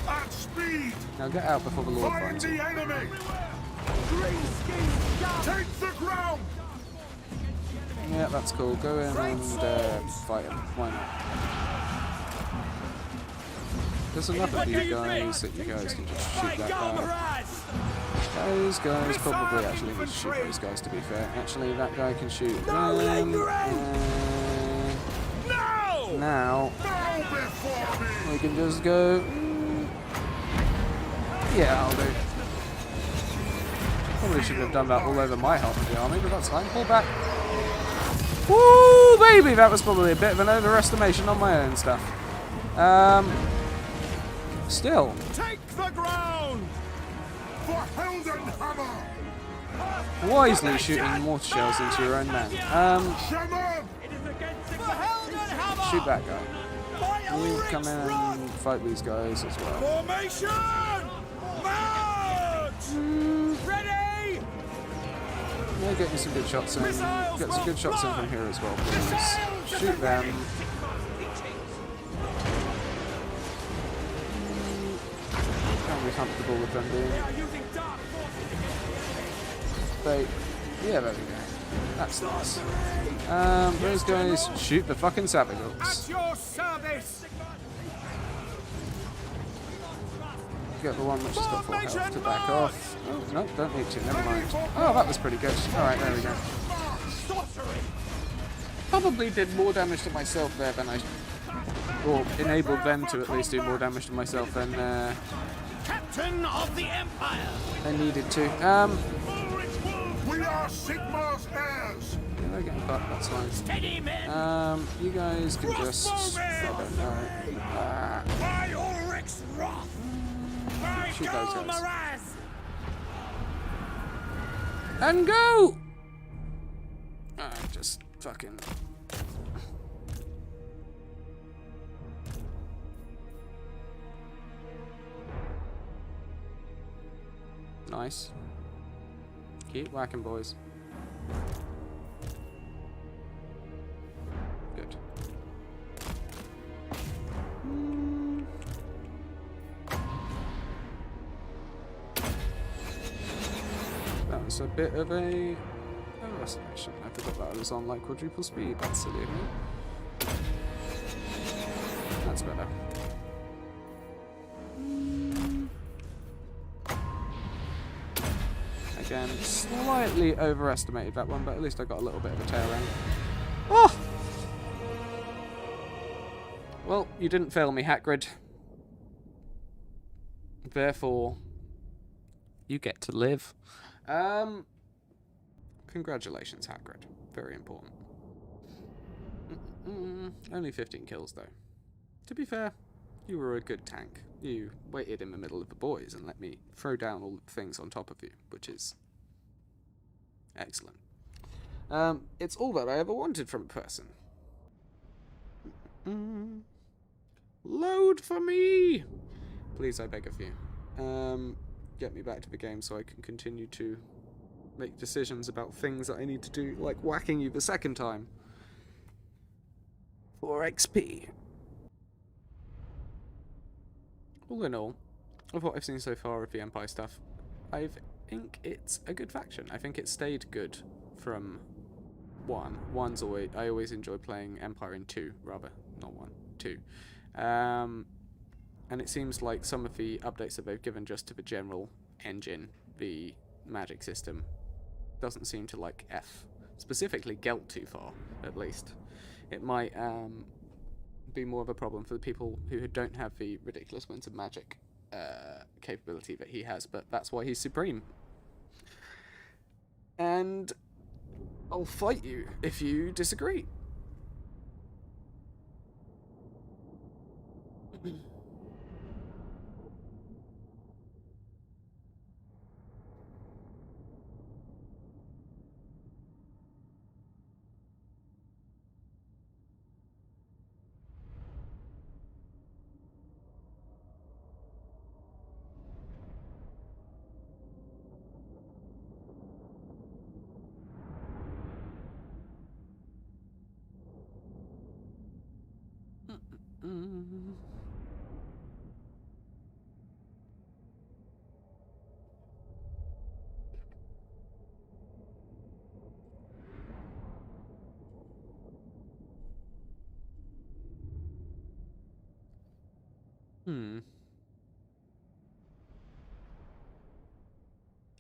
S3: At speed!
S1: Now get out before the Lord
S3: Find
S1: finds
S3: the
S1: you.
S3: enemy! Take the ground!
S1: Yeah, that's cool. Go in and fight him. Why not? There's enough of these guys that you guys can just shoot that guy. Those guys probably actually need to shoot those guys, to be fair. Actually, that guy can shoot them. And now,
S3: Bow before me!
S1: we can just go... Yeah, I'll do. Probably shouldn't have done that all over my half of the army, but that's fine. Pull back. Woo, baby! That was probably a bit of an overestimation on my own stuff. Still.
S2: Take the ground.
S3: For Heldenhammer!
S1: Wisely shooting mortar shells into your own man.
S3: Shaman!
S2: It is against the Heldenhammer.
S1: Shoot that guy. You come in and fight these guys as well.
S2: Formation. March. Ready.
S1: Yeah, get you some good shots in. Get some good shots in from here as well, please. Shoot them. Can't be comfortable with them being.
S2: They are using dark forces.
S1: Yeah, there we go. That's nice. Those guys shoot the fucking savage
S2: At
S1: orcs.
S2: your service.
S1: Get the one which has got full health to back off. Oh, no, don't need to, never mind. Oh, that was pretty good. Alright, there we go.
S2: Sorcery.
S1: Probably did more damage to myself there than I... Or enabled them to at least do more damage to myself than
S2: Captain of the Empire.
S1: they needed to.
S3: We are Sigmar's heirs!
S1: Yeah, they're getting fucked, that's fine.
S2: Steady men.
S1: You guys can just... I don't know.
S2: By Ulrich's wrath. By
S1: Shoot those guys.
S2: Golmaraz.
S1: And go! Just fucking... Nice. Keep whacking, boys. Good. That was a bit of a overestimation. I forgot that I was on like quadruple speed. That's silly of me. That's better. Again, slightly overestimated that one, but at least I got a little bit of a tail end. Oh! Well, you didn't fail me, Hagrid. Therefore, you get to live. Congratulations, Hagrid. Very important. Only 15 kills, though. To be fair, you were a good tank. You waited in the middle of the boys and let me throw down all the things on top of you, which is excellent. It's all that I ever wanted from a person. Load for me! Please, I beg of you. Get me back to the game so I can continue to make decisions about things that I need to do, like whacking you the second time. For XP. All in all, of what I've seen so far of the Empire stuff, I think it's a good faction. I think it stayed good from 1. I always enjoy playing Empire in 2, rather. Not 1, 2. And it seems like some of the updates that they've given just to the general engine, the magic system, doesn't seem to like F, specifically Gelt too far, at least. It might be more of a problem for the people who don't have the ridiculous winds of magic capability that he has, but that's why he's supreme. And I'll fight you if you disagree.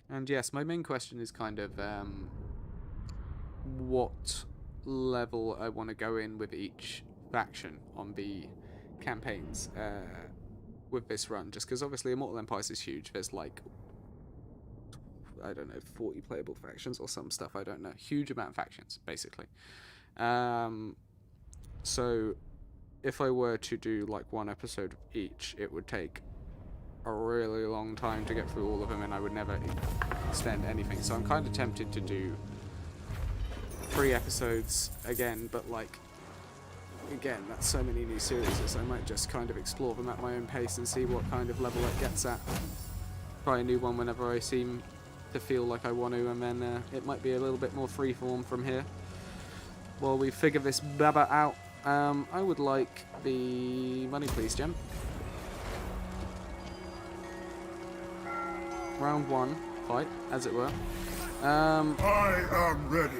S1: And yes, my main question is kind of what level I want to go in with each faction on the campaigns with this run, just because obviously Immortal Empires is huge. There's like, I don't know, 40 playable factions or some stuff, I don't know. Huge amount of factions, basically. So if I were to do like one episode of each, it would take a really long time to get through all of them, and I would never extend anything. So I'm kind of tempted to do 3 episodes again, but like, again, that's so many new series, I might just kind of explore them at my own pace and see what kind of level it gets at. Try a new one whenever I seem to feel like I want to, and then it might be a little bit more freeform from here while we figure this baba out. I would like the money, please, Gem. Round 1 fight, as it were.
S3: I am ready.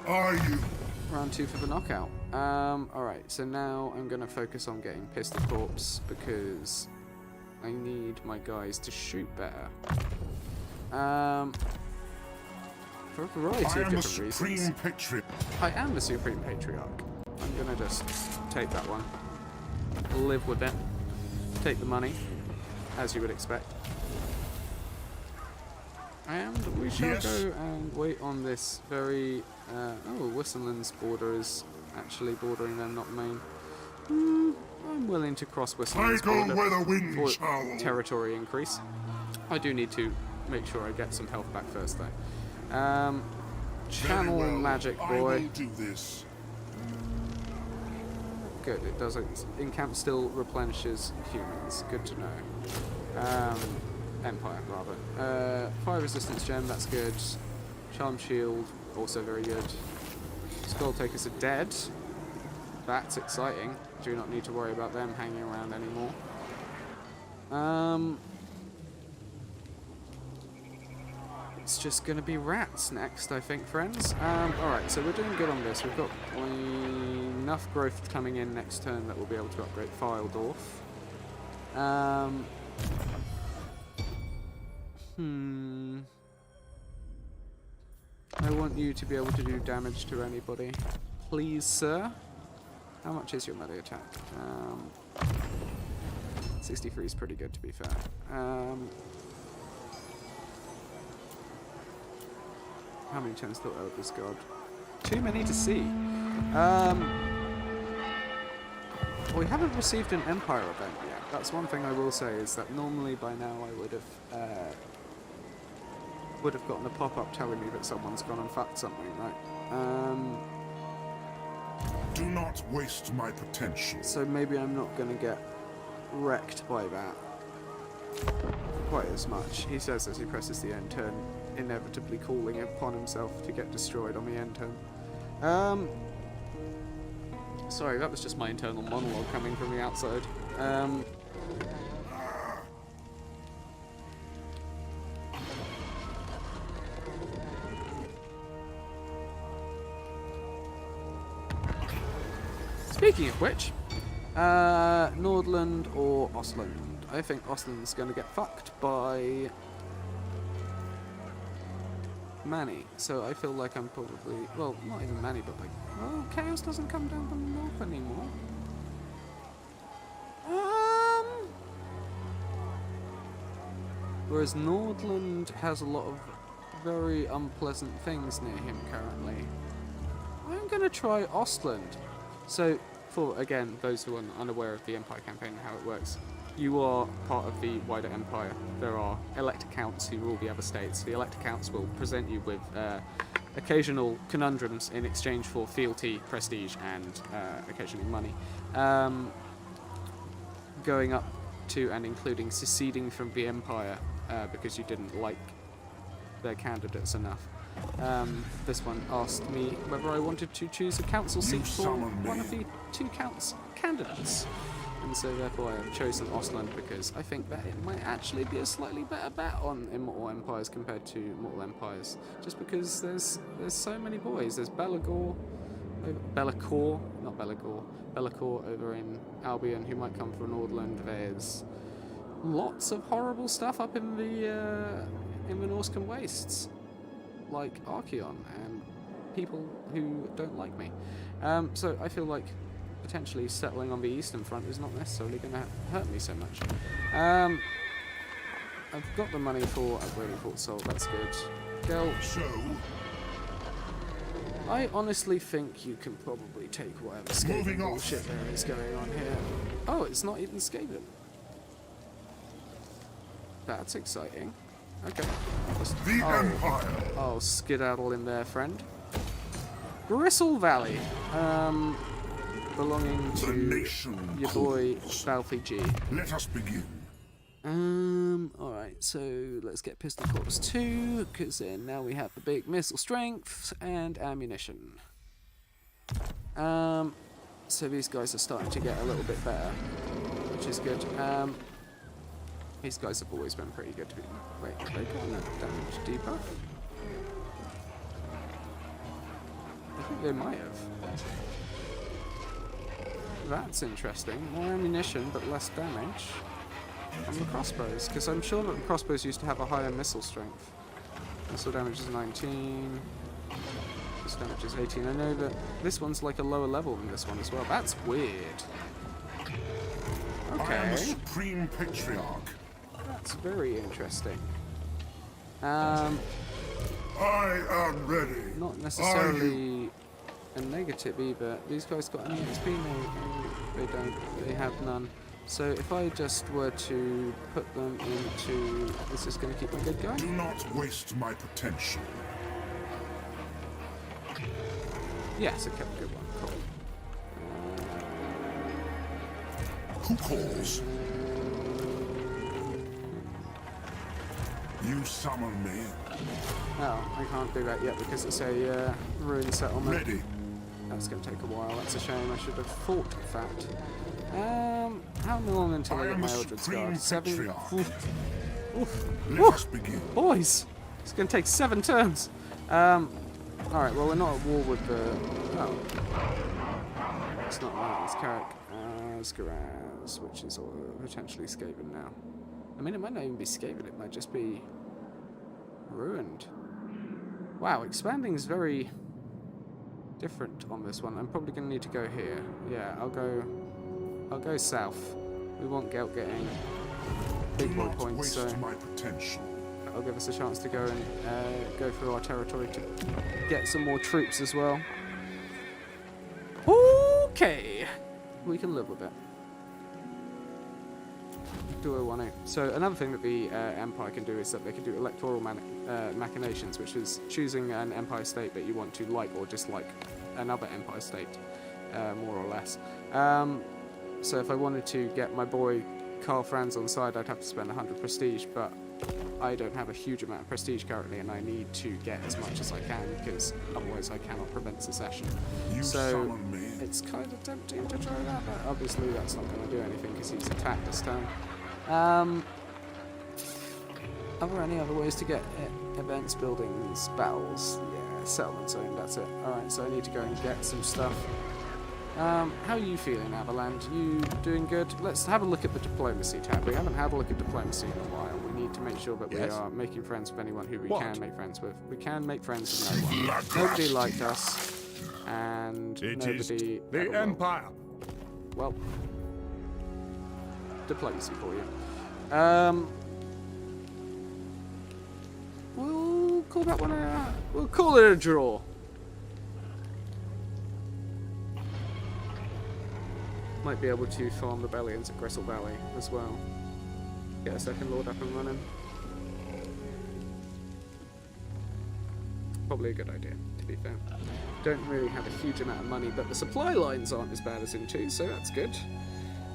S3: Are you?
S1: Round 2 for the knockout. Alright, so now I'm going to focus on getting Pistol Corps because I need my guys to shoot better. For a variety of different reasons. I am the Supreme Patriarch. I'm going to just take that one. Live with it. Take the money, as you would expect. And we shall go and wait on this very... oh, Whistleland's border is actually bordering them, not Maine. I'm willing to cross Whistleland's border for territory increase. I do need to make sure I get some health back first, though. Channel magic, boy. Good, it does. Encamp still replenishes humans. Good to know. Empire, rather. Fire resistance gem, that's good. Charm shield, also very good. Skull takers are dead. That's exciting. Do not need to worry about them hanging around anymore. It's just gonna be rats next, I think, friends. Alright, so we're doing good on this. We've got enough growth coming in next turn that we'll be able to upgrade Pfeildorf. I want you to be able to do damage to anybody. Please, sir. How much is your melee attack? 63 is pretty good, to be fair. How many turns till Elders God? Too many to see. We haven't received an Empire event yet. That's one thing I will say, is that normally by now I would have gotten a pop-up telling me that someone's gone and fucked something, right?
S3: Do not waste my potential.
S1: So maybe I'm not going to get wrecked by that. Quite as much. He says as he presses the end turn, inevitably calling upon himself to get destroyed on the end turn. Sorry, that was just my internal monologue coming from the outside. Speaking of which, Nordland or Ostland? I think Ostland's going to get fucked by Manny, so I feel like I'm probably, well, not even Manny, but like, well, Chaos doesn't come down from the north anymore. Whereas Nordland has a lot of very unpleasant things near him currently. I'm going to try Ostland. So, for, again, those who are unaware of the Empire campaign and how it works, you are part of the wider Empire. There are elector counts who rule the other states. The elector counts will present you with occasional conundrums in exchange for fealty, prestige, and occasionally money. Going up to and including seceding from the Empire because you didn't like their candidates enough. This one asked me whether I wanted to choose a council seat for one of the two candidates. And so therefore I have chosen Ostland because I think that it might actually be a slightly better bet on Immortal Empires compared to Mortal Empires. Just because there's so many boys. There's Be'lakor over in Albion who might come from Nordland. There's lots of horrible stuff up in the Norscan wastes, like Archeon and people who don't like me. So I feel like potentially settling on the eastern front is not necessarily going to hurt me so much. I've got the money for upgrading Fort Sol, that's good. Gelt.
S3: So,
S1: I honestly think you can probably take whatever scaling bullshit there is going on here. Oh, it's not even scaling. That's exciting. Okay.
S3: the Empire.
S1: Oh, skedaddle in there, friend. Gristle Valley. Belonging to your boy, Balthazar G.
S3: Let us begin.
S1: Alright, so let's get Pistol Corps 2, because then now we have the big missile strength and ammunition. So these guys are starting to get a little bit better, which is good. These guys have always been pretty good to be. Wait, have they got a damage debuff? I think they might have. That's interesting. More ammunition, but less damage on the crossbows, because I'm sure that the crossbows used to have a higher missile strength. Missile damage is 19. This damage is 18. I know that this one's like a lower level than this one as well. That's weird. Okay.
S3: I am the Supreme Patriarch.
S1: That's very interesting.
S3: I am ready.
S1: Not necessarily a negative either. These guys got any XP? No, they don't. They have none. So if I just were to put them into... Is this going to keep my good going?
S3: Do not waste my potential.
S1: Yes, it kept a good one. Cool.
S3: Who calls? You summon me.
S1: Oh, I can't do that yet because it's a ruined settlement.
S3: Ready.
S1: That's going to take a while. That's a shame. I should have thought of that. How long until I get my Eldred's Guard? 7? Oof.
S3: Let us begin.
S1: Boys! It's going to take 7 turns. Alright, well, we're not at war with the... Oh. It's not right. It's Carrick. Skaraz, which is potentially Skaven now. I mean, it might not even be Skaven. It might just be ruined. Wow, expanding is very different on this one. I'm probably going to need to go here. Yeah, I'll go south. We want Gelt getting big boy points, so
S3: my potential.
S1: that'll give us a chance to go and go through our territory to get some more troops as well. Okay, we can live with it. Do I want to? So another thing that the Empire can do is that they can do electoral machinations, which is choosing an Empire state that you want to like or dislike another Empire state, more or less. So if I wanted to get my boy Carl Franz on side, I'd have to spend 100 prestige, but I don't have a huge amount of prestige currently, and I need to get as much as I can, because otherwise I cannot prevent secession.
S3: You
S1: So
S3: summon me.
S1: it's kind of tempting to try that, but obviously that's not going to do anything because he's attacked this turn. Are there any other ways to get events, buildings, battles? Yeah, settlement zone, that's it. Alright, so I need to go and get some stuff. How are you feeling, Avaland? You doing good? Let's have a look at the diplomacy tab. We haven't had a look at diplomacy in a while. We need to make sure that we are making friends with anyone who we can make friends with. We can make friends with no one. Nobody liked us, and nobody...
S2: The Empire.
S1: Well, diplomacy for you. We'll call that one a... We'll call it a draw. Might be able to farm rebellions at Gressel Valley as well. Get a second lord up and running. Probably a good idea, to be fair. Don't really have a huge amount of money, but the supply lines aren't as bad as in 2, so that's good.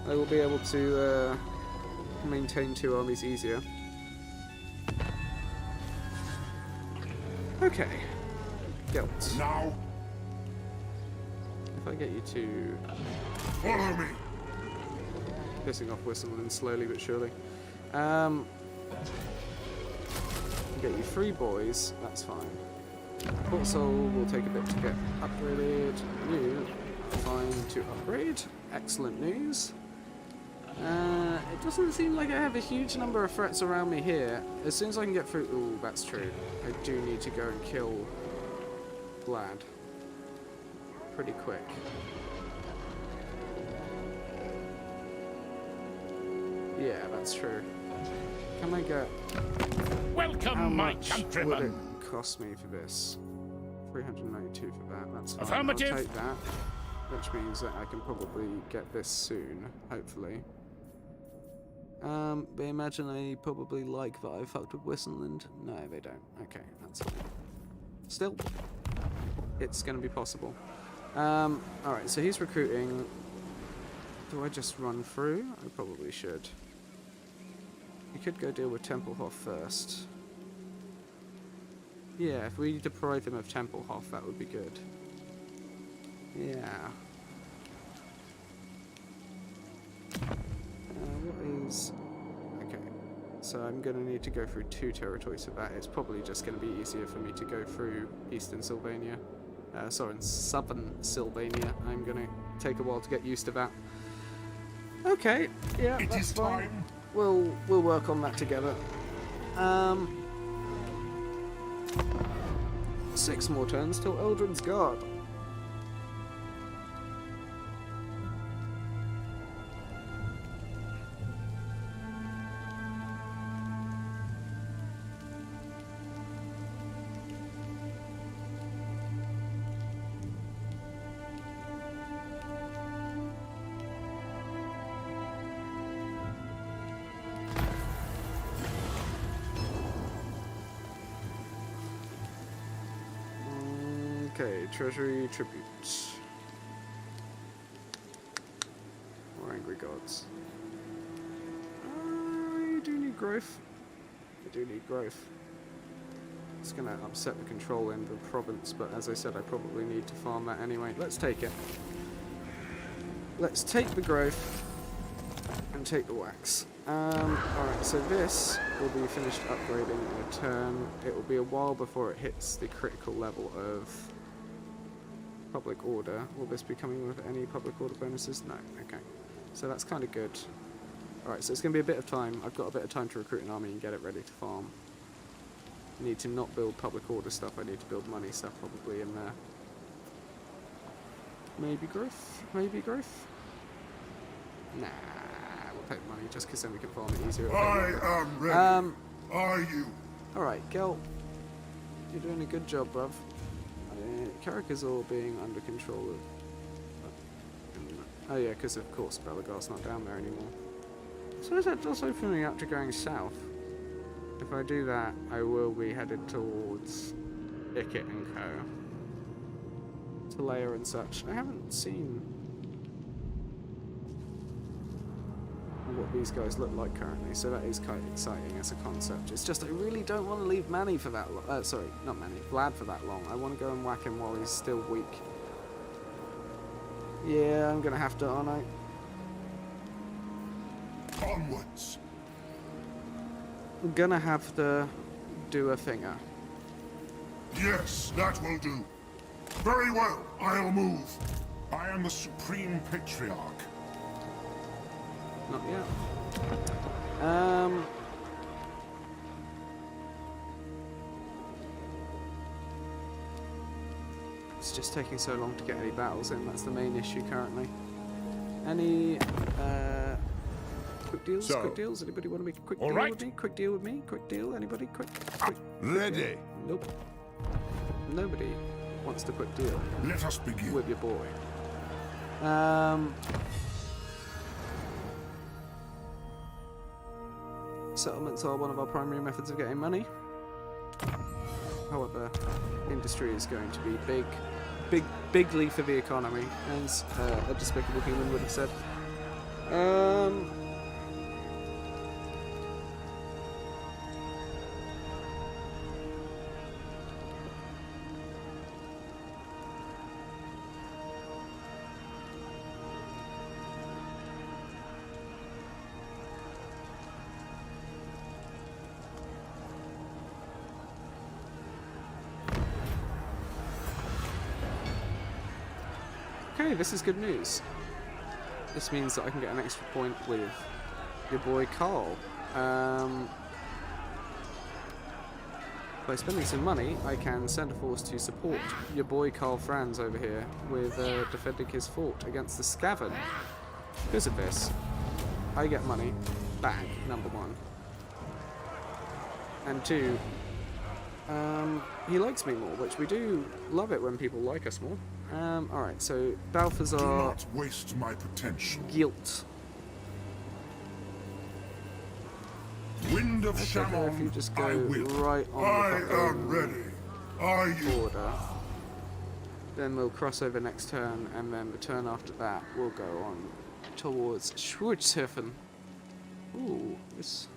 S1: I will be able to maintain 2 armies easier. Okay. Gelt.
S3: Now,
S1: If I get you to...
S3: follow me.
S1: Pissing off Whistleland slowly but surely. Get you 3 boys, that's fine. Port Soul will take a bit to get upgraded. You fine to upgrade. Excellent news. It doesn't seem like I have a huge number of threats around me here. As soon as I can get through... Ooh, that's true. I do need to go and kill Vlad. Pretty quick. Yeah, that's true. Can I get...
S4: Welcome,
S1: How
S4: my
S1: much would
S4: countrymen.
S1: it cost me for this? 392 for that, that's fine.
S4: Affirmative.
S1: I'll take that. Which means that I can probably get this soon, hopefully. They imagine I probably like that I fucked with Whistleland? No, they don't. Okay, that's fine. Still, it's going to be possible. Alright, so he's recruiting. Do I just run through? I probably should. You could go deal with Tempelhof first. Yeah, if we deprive him of Tempelhof, that would be good. Yeah. What is... Okay. So I'm going to need to go through 2 territories for that. It's probably just going to be easier for me to go through Eastern Sylvania. Sorry, Southern Sylvania. I'm going to take a while to get used to that. Okay, yeah,
S3: It
S1: that's
S3: is
S1: fine.
S3: time.
S1: We'll work on that together. 6 more turns till Eldrin's Guard. Okay, treasury tribute. More angry gods. I do need growth. I do need growth. It's gonna upset the control in the province, but as I said, I probably need to farm that anyway. Let's take it. Let's take the growth and take the wax. Alright, so this will be finished upgrading in a turn. It will be a while before it hits the critical level of public order. Will this be coming with any public order bonuses? No. Okay. So that's kind of good. Alright, so it's going to be a bit of time. I've got a bit of time to recruit an army and get it ready to farm. I need to not build public order stuff. I need to build money stuff probably in there. Maybe growth? Maybe growth? Nah, we'll take money just because then we can farm it easier.
S3: I am ready. Are you?
S1: Alright, Gelt. You're doing a good job, bruv. Carrickers all being under control of... Oh yeah, because of course Belagar's not down there anymore. So that does open me up to going south. If I do that, I will be headed towards Ickett and Co. Talea and such. I haven't seen... what these guys look like currently, so that is quite exciting as a concept. It's just I really don't want to leave Manny for that long. Sorry, not Manny, Vlad for that long. I want to go and whack him while he's still weak. Yeah, I'm gonna have to, aren't I?
S3: Onwards.
S1: I'm gonna have to do a thinger.
S3: Yes, that will do. Very well, I'll move. I am the Supreme Patriarch.
S1: Not yet. It's just taking so long to get any battles in. That's the main issue currently. Any quick deals?
S3: So,
S1: quick deals? Anybody want to make a quick
S3: all
S1: deal
S3: right.
S1: with me? Quick deal with me? Quick deal? Anybody? Quick.
S3: Ready.
S1: Nope. Nobody wants to quick deal
S3: Let us begin.
S1: with your boy. Settlements are one of our primary methods of getting money. However, industry is going to be bigly for the economy, as a despicable human would have said. Okay, this is good news. This means that I can get an extra point with your boy Carl. By spending some money, I can send a force to support your boy Carl Franz over here with defending his fort against the Scaven. Because of this, I get money back, number one. And two, he likes me more, which we do love it when people like us more. Alright, so Balthazar
S3: Do not waste my potential.
S1: Gelt.
S3: Wind of
S1: If you
S3: Shaman,
S1: just
S3: I
S1: go
S3: will.
S1: right on
S3: I
S1: the
S3: am ready. Are you?
S1: border, then we'll cross over next turn, and then the turn after that we'll go on towards Schwarzhofen. Ooh, this.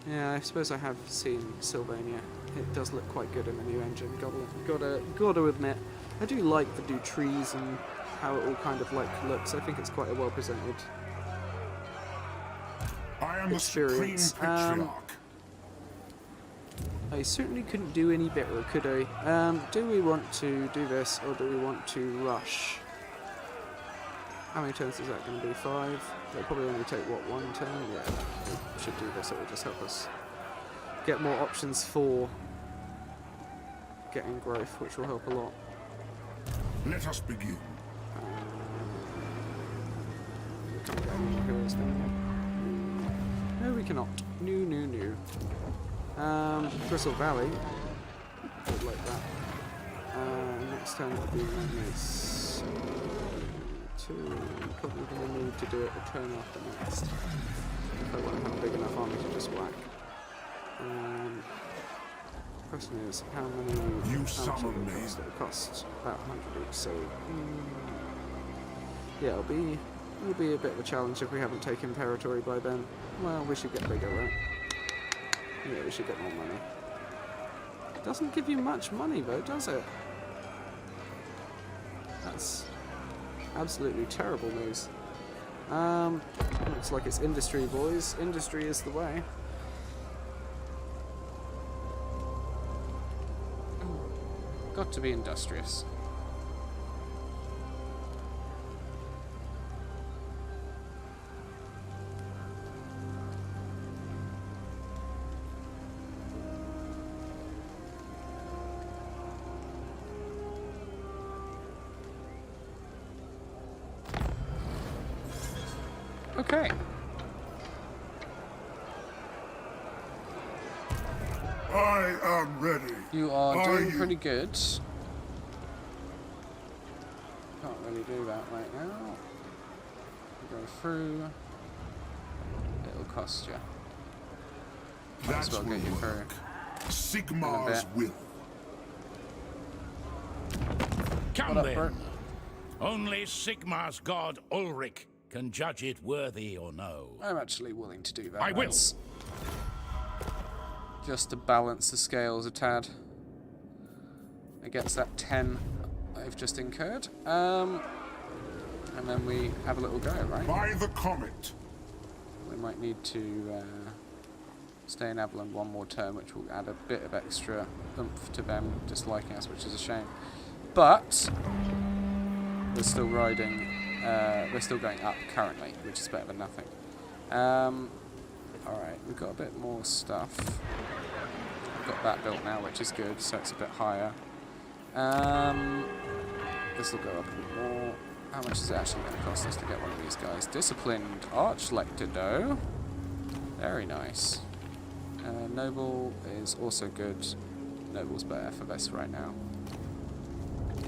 S1: Yeah, I suppose I have seen Sylvania. It does look quite good in the new engine. Gotta admit, I do like the new trees and how it all kind of like looks. I think it's quite a well presented
S3: I am the
S1: experience.
S3: Supreme Patriarch.
S1: I certainly couldn't do any better, could I? Do we want to do this, or do we want to rush? How many turns is that going to be? 5? They'll probably only take, what, 1 turn? Yeah, we should do this. It will just help us get more options for getting growth, which will help a lot.
S3: Let us begin.
S1: We can't get any heroes down here. No, we cannot. No. Bristle Valley. Would like that. Next turn would be nice. 2. Probably going to need to do it a turn after next. If I want to have a big enough army to just whack. Question is, how many
S3: You summon me.
S1: cost? It costs about 100 each, so yeah, it'll be a bit of a challenge if we haven't taken territory by then. Well, we should get bigger, right? Yeah, we should get more money. It doesn't give you much money though, does it? That's absolutely terrible news. Looks like it's industry, boys. Industry is the way. Got to be industrious. Okay.
S3: I am ready.
S1: You are doing
S3: you?
S1: pretty good. Can't really do that right now. Go through. It'll cost you. Might as well
S3: That
S1: get you
S3: will
S1: through.
S3: work. Sigmar's will.
S4: Come
S1: What up,
S4: then.
S1: Bert?
S4: Only Sigmar's god Ulrich can judge it worthy or no.
S1: I'm actually willing to do that.
S4: I will.
S1: That's just to balance the scales a tad against that 10 I've just incurred. And then we have a little go, right?
S3: By the comet.
S1: We might need to stay in Avalon one more turn, which will add a bit of extra oomph to them disliking us, which is a shame. But we're still riding. We're still going up currently, which is better than nothing. Alright, we've got a bit more stuff. We've got that built now, which is good, so it's a bit higher. This will go up a bit more. How much is it actually going to cost us to get one of these guys? Disciplined Archlector, though. Very nice. Noble is also good. Noble's better for this right now.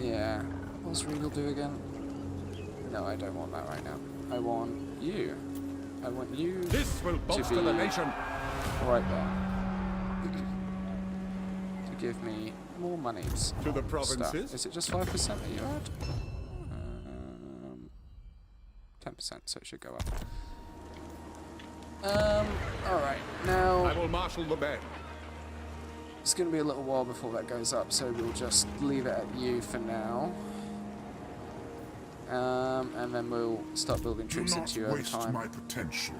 S1: Yeah. What's Regal do again? No, I don't want that right now. I want you. I want you
S2: This will bolster the nation.
S1: right there. To give me more monies.
S2: To the
S1: on
S2: provinces.
S1: stuff. Is it just 5% that you add? 10%, so it should go up. Alright, now
S2: I will marshal the band.
S1: it's going to be a little while before that goes up, so we'll just leave it at you for now. And then we'll start building
S3: Do
S1: troops
S3: not
S1: into you over
S3: waste
S1: time.
S3: my potential.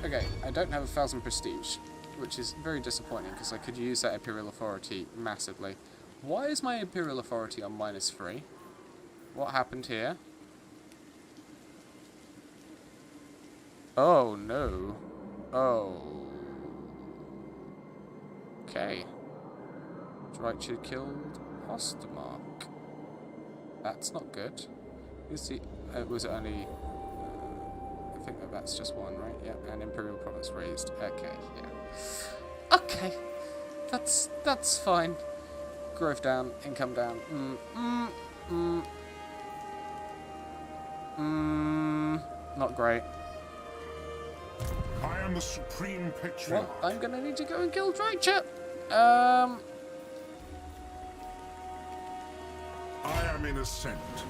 S1: Okay, I don't have 1,000 prestige, which is very disappointing because I could use that Imperial Authority massively. Why is my Imperial Authority on -3? What happened here? Oh no. Oh. Okay. Dreicher killed Ostermark. That's not good. Who's the... It was only... I think that's just one, right? Yeah, and Imperial Province raised. Okay, yeah. Okay. That's fine. Growth down, income down. Not great.
S3: I am the supreme patriarch.
S1: Well, I'm gonna need to go and kill Dreicher.
S3: I am in ascent.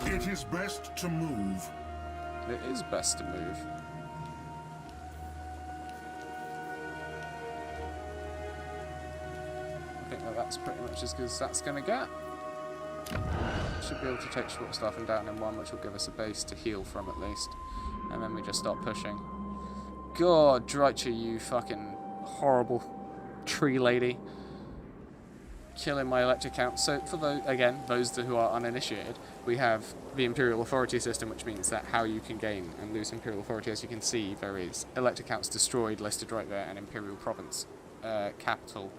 S3: It is best to move.
S1: It is best to move. I think that's pretty much as good as that's going to get. Should be able to take short staffing down in one, which will give us a base to heal from at least. And then we just start pushing. God, Dreicher, you fucking horrible tree lady. Killing my electric count. So for those, again, those who are uninitiated, we have the Imperial Authority system, which means that how you can gain and lose Imperial Authority, as you can see, there is electric counts destroyed listed right there, and Imperial Province capital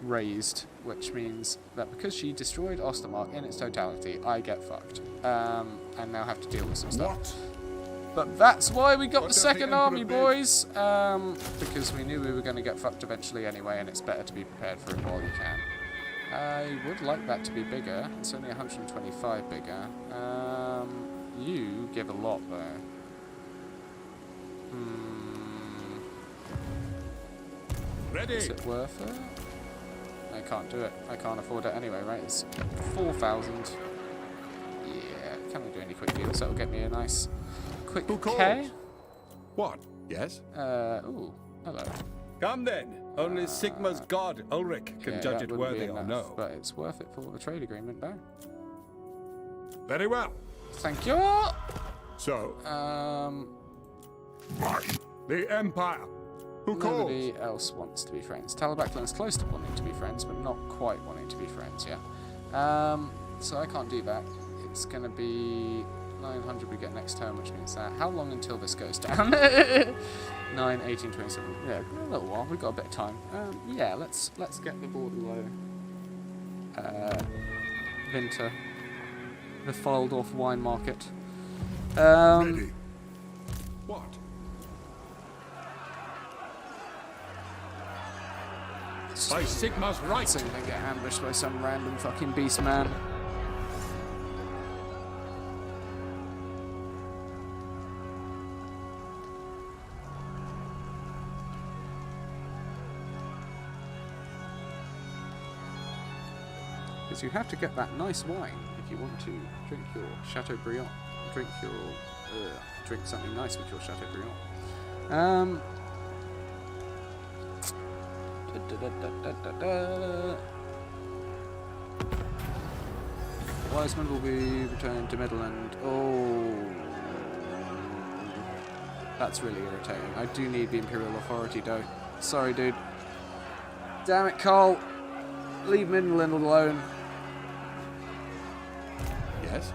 S1: raised, which means that because she destroyed Ostermark in its totality, I get fucked, and now have to deal with some stuff.
S3: What?
S1: But that's why we got
S2: What
S1: the
S2: does the
S1: second
S2: Emperor
S1: army,
S2: bid?
S1: boys. Because we knew we were going to get fucked eventually anyway, and it's better to be prepared for it while you can. I would like that to be bigger. It's only 125 bigger. You give a lot, though.
S2: Ready.
S1: Is it worth it? I can't do it. I can't afford it anyway, right? It's 4,000. Yeah, can't really do any quick deals. That'll get me a nice quick
S2: Who calls?
S1: K.
S2: What? Yes?
S1: Ooh, hello.
S2: Come then. Only Sigmar's god, Ulrich, can
S1: Yeah,
S2: judge
S1: that
S2: it
S1: wouldn't be
S2: worthy or
S1: enough,
S2: no.
S1: but it's worth it for the trade agreement, though.
S2: Very well.
S1: Thank you.
S2: So,
S3: Why?
S2: the Empire. Who calls?
S1: Nobody else wants to be friends. Talabaklin's close to wanting to be friends, but not quite wanting to be friends yet. So I can't do that. It's going to be 900 we get next turn, which means that. How long until this goes down? 9, 18, 27. Yeah, a little while. We've got a bit of time. Yeah, let's get the border low. Winter. The Pfeildorf wine market.
S3: Ready. What?
S2: By Sigmar's right.
S1: So they get ambushed by some random fucking beast man. Because you have to get that nice wine if you want to drink your Chateaubriand. Drink something nice with your Chateaubriand. Wiseman will be returned to Midland. Oh, that's really irritating. I do need the Imperial Authority, though. Sorry, dude. Damn it, Cole. Leave Midland alone.
S2: Yes.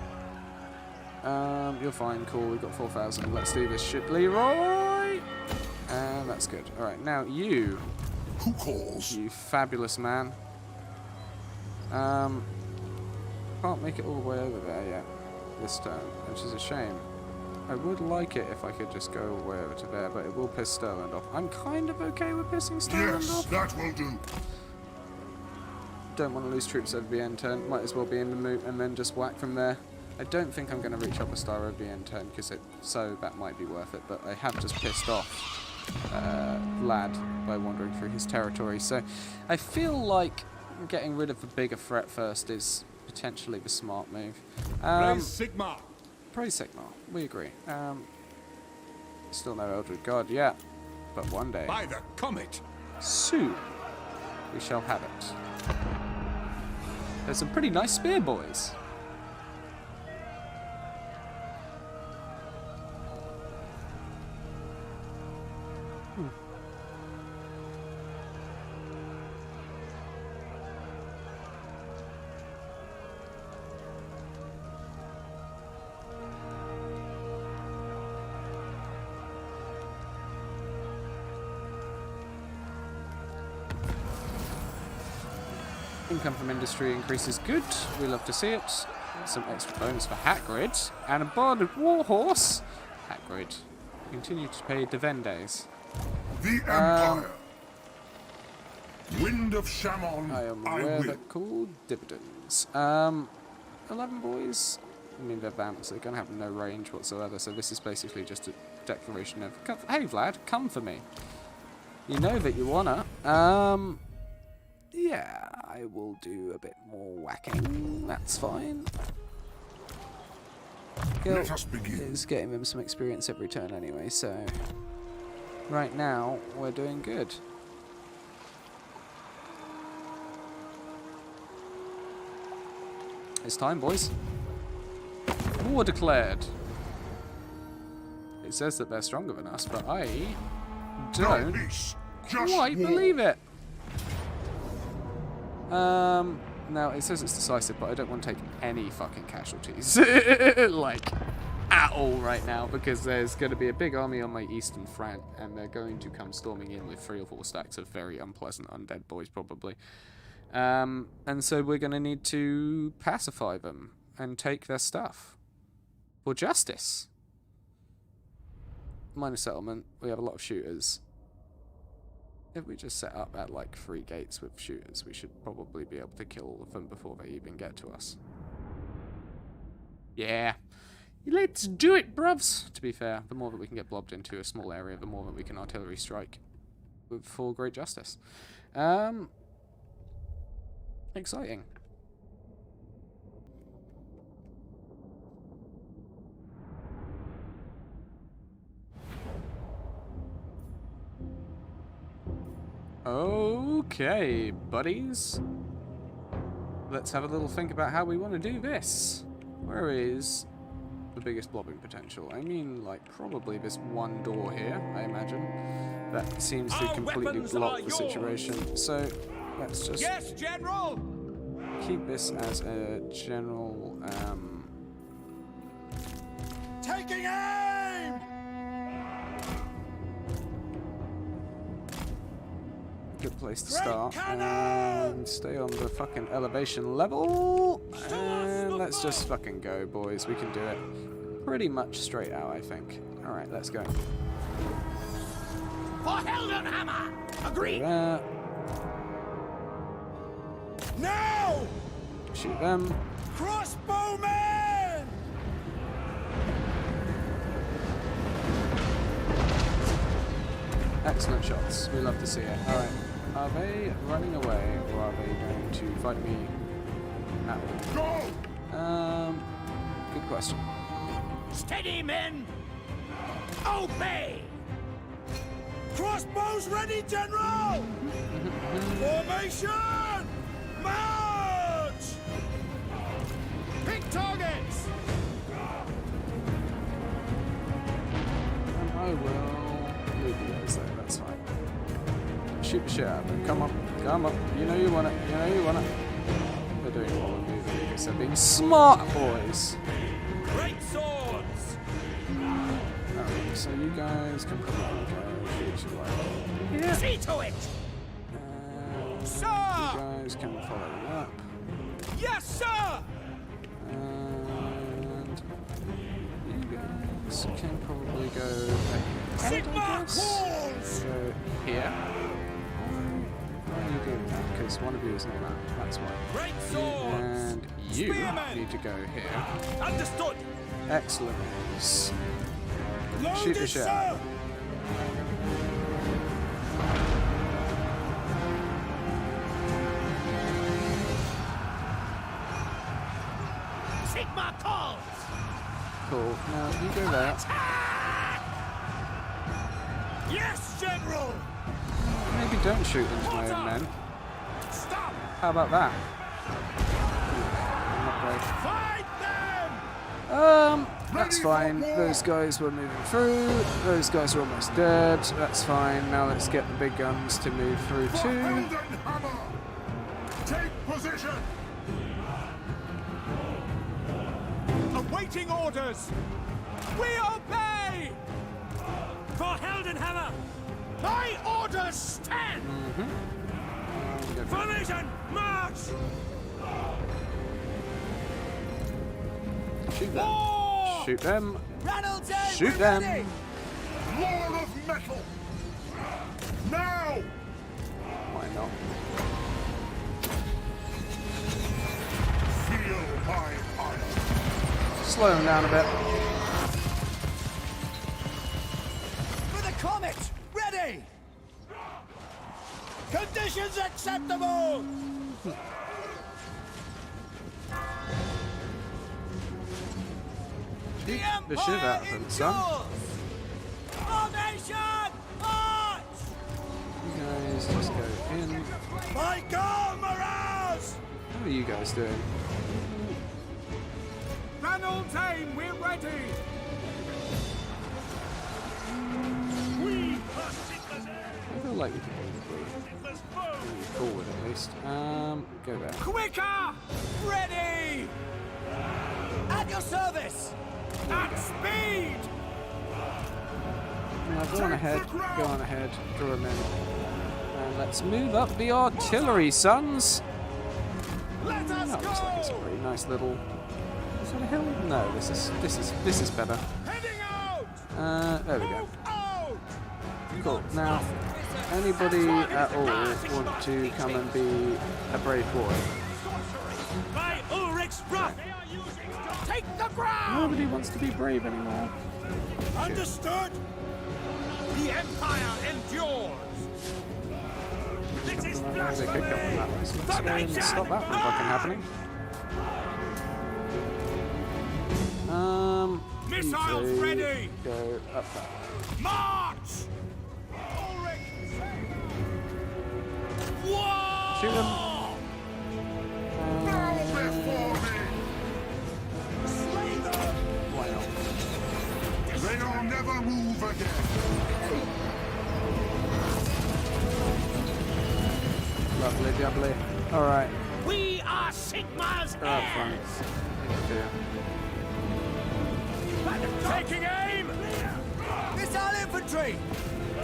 S1: You're fine, cool. We've got 4,000. Let's do this shit, Leroy. And that's good. All right, now you.
S3: Who calls?
S1: You fabulous man. Can't make it all the way over there yet this turn, which is a shame. I would like it if I could just go all the way over to there, but it will piss Sterland off. I'm kind of okay with pissing Sterland
S3: Yes,
S1: off.
S3: that will do.
S1: Don't want to lose troops over the end turn. Might as well be in the moot and then just whack from there. I don't think I'm going to reach up a star over the end turn, because that might be worth it, but I have just pissed off Vlad by wandering through his territory, so I feel like getting rid of the bigger threat first is potentially the smart move.
S2: Praise Sigmar.
S1: Praise Sigmar, we agree. Still no Eldred God yet, but one day,
S2: By the comet.
S1: soon, we shall have it. There's some pretty nice spear boys. Income from industry increases good. We love to see it. Some extra bonus for Hagrid. And a barded warhorse. Hagrid. Continue to pay divendes.
S3: The Empire. Wind of Shammon.
S1: I am
S3: I
S1: aware
S3: will.
S1: that called dividends. 11 boys. I mean, they're vamps. They're going to have no range whatsoever. So this is basically just a declaration of, hey Vlad, come for me. You know that you wanna. Yeah, I will do a bit more whacking. That's fine.
S3: Let us begin.
S1: Is getting them some experience every turn anyway, so right now we're doing good. It's time, boys. War declared. It says that they're stronger than us, but I
S3: No
S1: don't
S3: peace, just
S1: quite
S3: war.
S1: believe it. Now it says it's decisive, but I don't want to take any fucking casualties, like, at all right now, because there's going to be a big army on my eastern front, and they're going to come storming in with 3 or 4 stacks of very unpleasant undead boys, probably. And so we're going to need to pacify them and take their stuff for justice. Minor settlement. We have a lot of shooters. If we just set up at like 3 gates with shooters, we should probably be able to kill all of them before they even get to us. Yeah. Let's do it, bruvs! To be fair, the more that we can get blobbed into a small area, the more that we can artillery strike with full great justice. Exciting. Okay, buddies. Let's have a little think about how we want to do this. Where is the biggest blobbing potential? I mean, like, probably this one door here, I imagine. That seems to
S2: Our
S1: completely
S2: weapons
S1: block
S2: are
S1: the
S2: yours.
S1: situation. So, let's just
S2: Yes, General.
S1: keep this as a general,
S2: Taking aim.
S1: good place to start. And stay on the fucking elevation level. And let's just fucking go, boys. We can do it pretty much straight out, I think. Alright, let's go.
S4: For Heldenhammer! Agree!
S2: Now!
S1: Shoot them.
S2: Crossbowmen!
S1: Excellent shots. We love to see it. Alright. Are they running away or are they going to fight me at all?
S3: Go!
S1: Good question.
S4: Steady, men! Obey!
S2: Crossbows ready, General! Formation! March! Pick targets!
S1: And I will leave you guys there, that's fine. Shoot the shit out of them. Come on, come on. You know you want it, you know you want it. They're doing all of you because they're being smart boys.
S2: Great swords!
S1: Alright, so you guys can probably go shoot you like. Yeah.
S4: See to it!
S2: Sir!
S1: You guys can follow up.
S2: Yes, sir!
S1: And you guys can probably go ahead, I
S2: Sigmar
S1: guess.
S2: calls!
S1: Go here. Why are you doing that? Because one of you is not that. That's why.
S2: Great swords!
S1: And you
S2: Spearmen!
S1: need to go here.
S2: Understood!
S1: Excellent.
S2: Load
S1: Shoot the
S2: it,
S1: shit
S2: sir!
S1: out of them.
S4: Sigmar calls!
S1: Cool. Now you go there.
S2: Yes, General!
S1: Maybe don't shoot into my own men.
S2: Stop!
S1: How about that?
S2: Fight them!
S1: That's fine. Those guys were moving through. Those guys are almost dead. That's fine. Now let's get the big guns to move through too.
S3: Heldenhammer! Take position!
S2: Awaiting orders! We obey! For Heldenhammer! My orders stand! Formation, march!
S1: Shoot them.
S2: War!
S1: Shoot them.
S2: Reynolds,
S1: Shoot them.
S3: Wall of metal! Now!
S1: Why not?
S3: Feel my ire!
S1: Slow them down a bit.
S2: For the comet! Ready! Conditions acceptable!
S1: Shoot the shit out of them, son.
S2: Formation! March!
S1: You guys just go in.
S2: My God, Miraz!
S1: How are you guys doing?
S2: Reynolds aim, we're ready!
S1: I feel like we can move forward at least. Go there.
S2: Quicker! Ready! At your service! At speed!
S1: Now go on ahead, draw them in. And let's move up the artillery, sons!
S2: Let us
S1: That looks like it's a
S2: go!
S1: pretty nice little... Is that a hill? No, this is better.
S2: Heading out!
S1: There we go.
S2: Move out!
S1: Cool. Now, anybody at all want to come and be a brave boy?
S2: By Ulrich's wrath! Take the ground!
S1: Nobody wants to be brave anymore.
S2: Understood? The Empire endures! This is
S1: They could come from that way, so let's go and
S2: Formation!
S1: stop that from fucking happening.
S2: Missiles
S1: you
S2: ready!
S1: Go up that.
S2: March! Ulrich! Whoa!
S1: Shoot them.
S3: Now before me!
S2: Slay them!
S1: Why not?
S3: They'll never move again!
S1: Lovely jubbly. Alright.
S4: We are Sigmar's
S1: They're up front.
S4: heirs!
S1: Yeah.
S2: Taking aim! Missile infantry!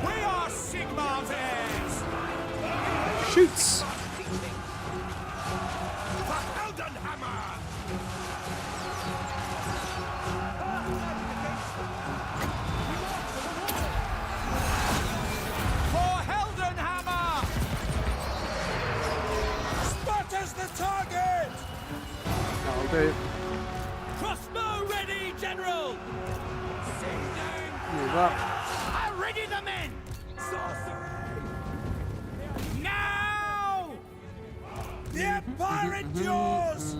S2: We are Sigmar's heirs!
S1: shoots.
S2: For Heldenhammer! Sputters the target!
S1: That'll do.
S4: Crossbow ready, General!
S1: Move up.
S4: I'll ready the men! Now!
S2: The Empire endures!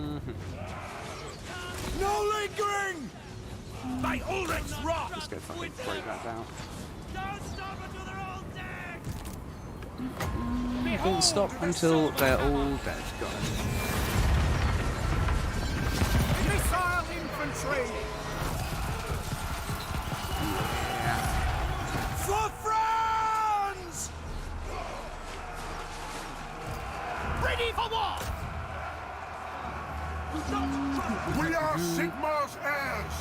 S2: No lingering! By Ulrich's wrath!
S1: Let's go fucking break that down.
S4: Don't stop until they're all dead!
S1: Don't stop until they're all dead, guys.
S2: Missile infantry! For France!
S4: Ready for war!
S3: We are Sigmar's heirs!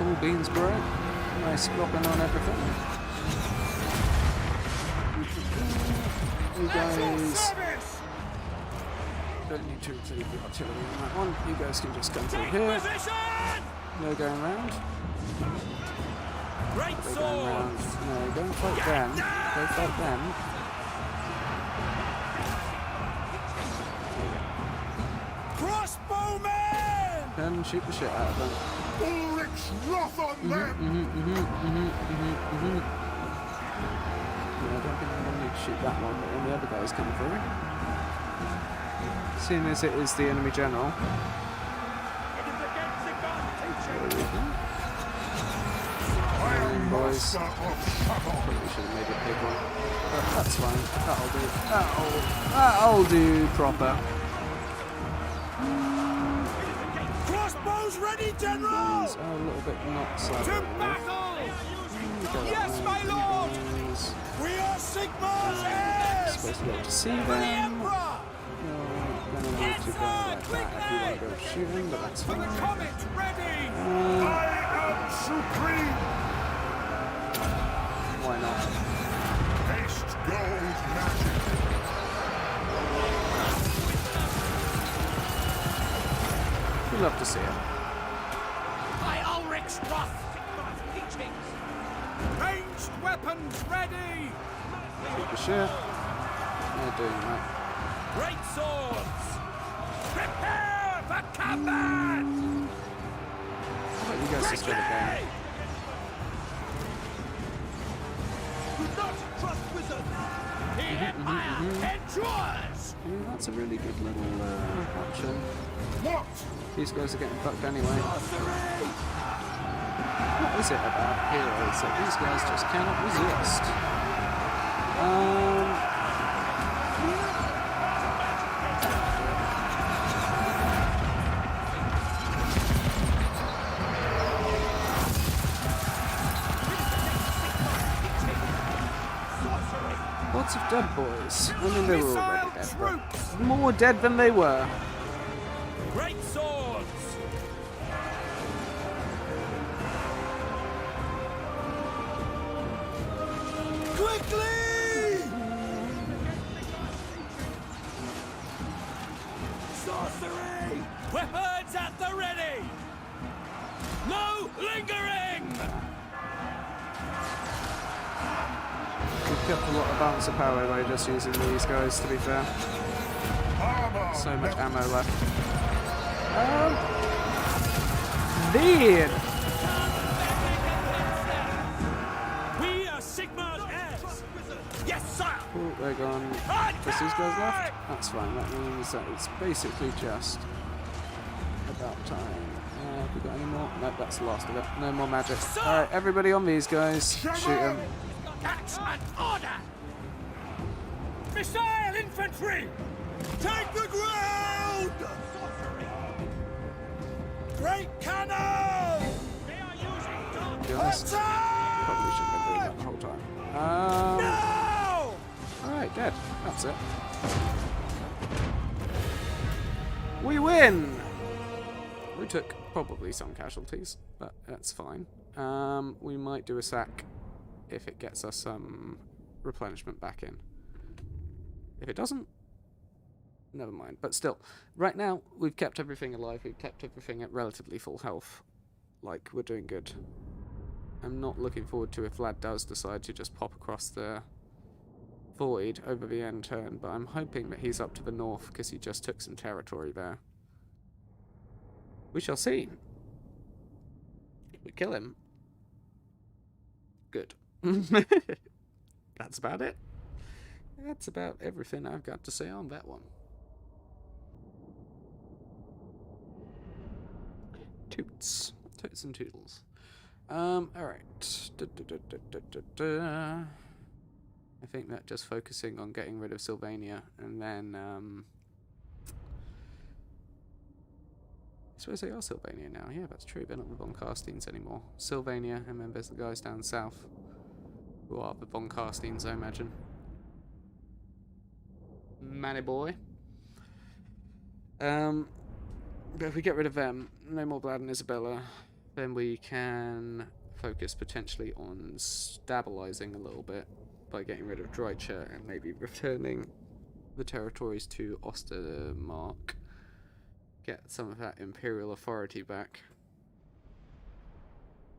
S1: All beans, bro. Nice dropping on everything. You guys
S2: Service!
S1: don't need to include the artillery on that one. You guys can just come through here.
S4: Position!
S1: No going round.
S2: Great
S1: Go going round.
S2: swords!
S1: No, don't fight them. Go fight them.
S2: Crossbowmen!
S1: Then shoot the shit out of them.
S3: Ulrich's wrath on them!
S1: Yeah, I don't think I'm going to need to shoot that one, but when the other guys come through. Seeing as it is the enemy general.
S3: I am
S1: Boys.
S3: master of Shabbat!
S1: Probably should have made a big one. But that's fine. That'll do. That'll do proper.
S2: Crossbows ready, General!
S1: These are a little bit not
S2: To
S1: slightly enough.
S2: battle! Yes, my lord! We are Sigmar's heirs!
S1: Supposed to be able to see
S2: For the
S1: them.
S2: Emperor!
S1: Then I need to go like that if you want to go shooting, but that's
S2: For the
S1: fine.
S2: comet ready!
S3: I am supreme!
S1: Why not?
S3: Haste gold magic!
S1: We love to see it.
S4: By Ulrich's wrath! Teachings!
S2: Ranged weapons ready!
S1: Shoot the shit. They're doing that.
S4: Great swords! Prepare for combat!
S1: How about you guys just go to game?
S2: Do not trust wizards!
S4: The Empire endures!
S1: That's a really good little option.
S3: What?
S1: These guys are getting fucked anyway. What is it about heroes that these guys just cannot resist? Lots of dead boys. I mean, they were already dead, but more dead than they were.
S2: Great swords! Quickly! Sorcery!
S4: Weapons at the ready! No lingering!
S1: We've kept a lot of balance of power by just using these guys, to be fair.
S3: Armor!
S1: So much ammo left. Then!
S4: We are Sigmar's heirs! Yes, sire!
S1: Oh, they're gone. Just these guys left? That's fine. That means that it's basically just about time. Have we got any more? Nope, that's the last of it. No more magic. Alright, everybody on these guys. Shoot them.
S4: That's an order!
S2: Missile infantry! Take the ground! Great cannon!
S4: They are using dark
S1: To be honest, probably shouldn't have been doing that the whole time.
S2: No!
S1: Alright, dead. That's it. We win! We took probably some casualties, but that's fine. We might do a sack if it gets us some replenishment back in. If it doesn't, never mind. But still, right now, we've kept everything alive. We've kept everything at relatively full health. Like, we're doing good. I'm not looking forward to if Vlad does decide to just pop across the void over the end turn, but I'm hoping that he's up to the north because he just took some territory there. We shall see. If we kill him, good. That's about it. That's about everything I've got to say on that one. Toots. Toots and toodles. Alright. I think that just focusing on getting rid of Sylvania, and then, I suppose they are Sylvania now. Yeah, that's true. They're not the Von Carsteins anymore. Sylvania, and then there's the guys down south who are the Von Carsteins, I imagine. Manny boy. But if we get rid of them, no more Vlad and Isabella, then we can focus potentially on stabilizing a little bit by getting rid of Dreicher and maybe returning the territories to Ostermark. Get some of that Imperial authority back.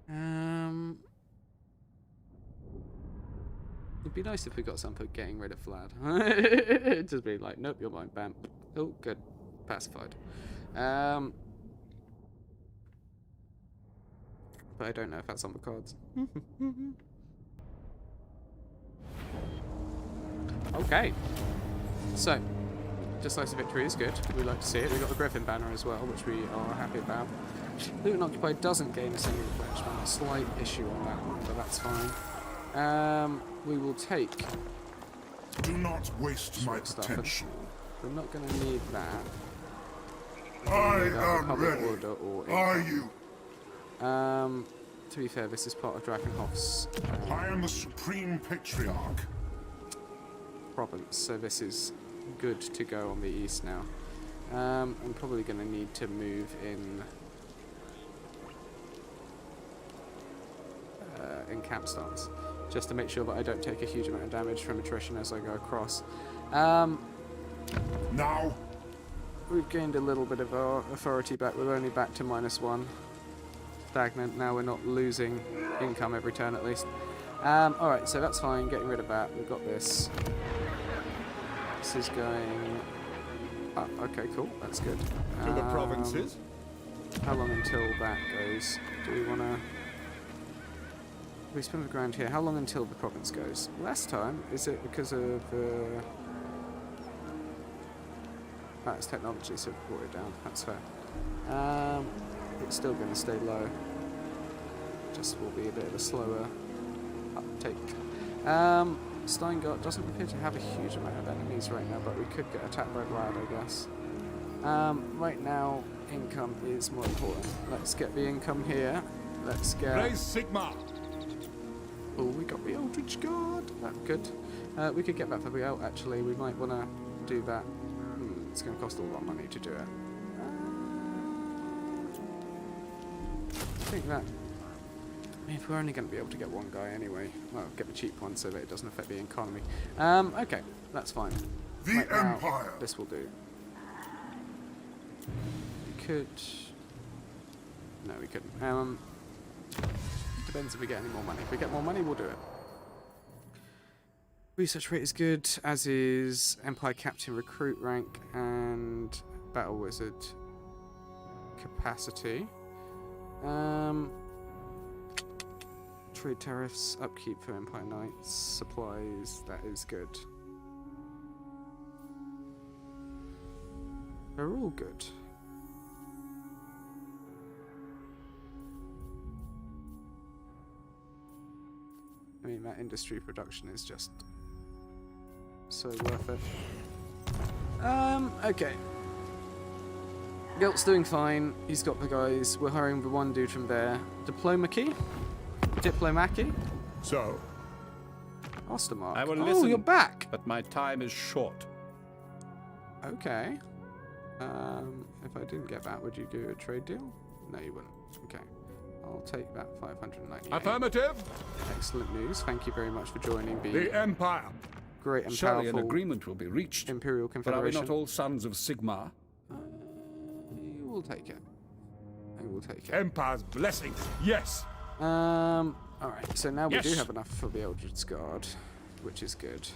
S1: It'd be nice if we got some for getting rid of Vlad. It'd just be like, nope, you're mine, bam. Oh, good. Pacified. But I don't know if that's on the cards. Okay. So, decisive victory is good. We like to see it. We got the Griffin banner as well, which we are happy about. Loot and Occupy doesn't gain us any replenishment. A slight issue on that one, but that's fine. We will take.
S3: Do not waste my potential.
S1: We're not going to need that.
S3: I am ready.
S1: Order or
S3: Are you?
S1: to be fair, this is part of Drakenhoff's
S3: I am the Supreme Patriarch.
S1: province, so this is good to go on the east now. I'm probably going to need to move in camp stance, just to make sure that I don't take a huge amount of damage from attrition as I go across.
S3: Now?
S1: We've gained a little bit of our authority back. We're only back to -1. Stagnant. Now we're not losing income every turn at least. Alright, so that's fine. Getting rid of that. We've got this. This is going up. Okay, cool. That's good.
S2: To the provinces.
S1: How long until that goes? Do we want to... We spin the ground here. How long until the province goes? Last time, is it because of the... It's technology, so we've brought it down. That's fair. It's still going to stay low. Just will be a bit of a slower uptake. Steingart doesn't appear to have a huge amount of enemies right now, but we could get attacked by Vlad, I guess. Right now, income is more important. Let's get the income here. Let's get...
S2: Raise Sigmar.
S1: Oh, we got the Eldritch Guard. That's good. We could get that for the out, actually. We might want to do that. It's going to cost a lot of money to do it. I think that... if we're only going to be able to get one guy anyway, well, get the cheap one so that it doesn't affect the economy. Okay, that's fine.
S3: The
S1: Right now,
S3: Empire.
S1: this will do. We could... No, we couldn't. Depends if we get any more money. If we get more money, we'll do it. Research rate is good, as is Empire Captain recruit rank and Battle Wizard capacity. Trade tariffs, upkeep for Empire Knights, supplies, that is good. They're all good. I mean, that industry production is just so worth it. Okay. Gelt's doing fine. He's got the guys. We're hiring the one dude from there. Diplomacy?
S2: So,
S1: Ostermark.
S5: I will
S1: oh,
S5: listen,
S1: you're back!
S5: but my time is short.
S1: Okay. If I didn't get that, would you do a trade deal? No, you wouldn't. Okay. I'll take that 598.
S2: Affirmative.
S1: Excellent news. Thank you very much for joining
S2: The Empire.
S1: great and
S5: Surely an
S1: powerful
S5: agreement will be reached.
S1: Imperial
S5: But are we
S1: Confederation.
S5: not all sons of Sigmar?
S1: You will take it. I will take it.
S2: Empire's blessings. Yes.
S1: Alright, so now we
S2: Yes.
S1: do have enough for the Eldritch Guard, which is good.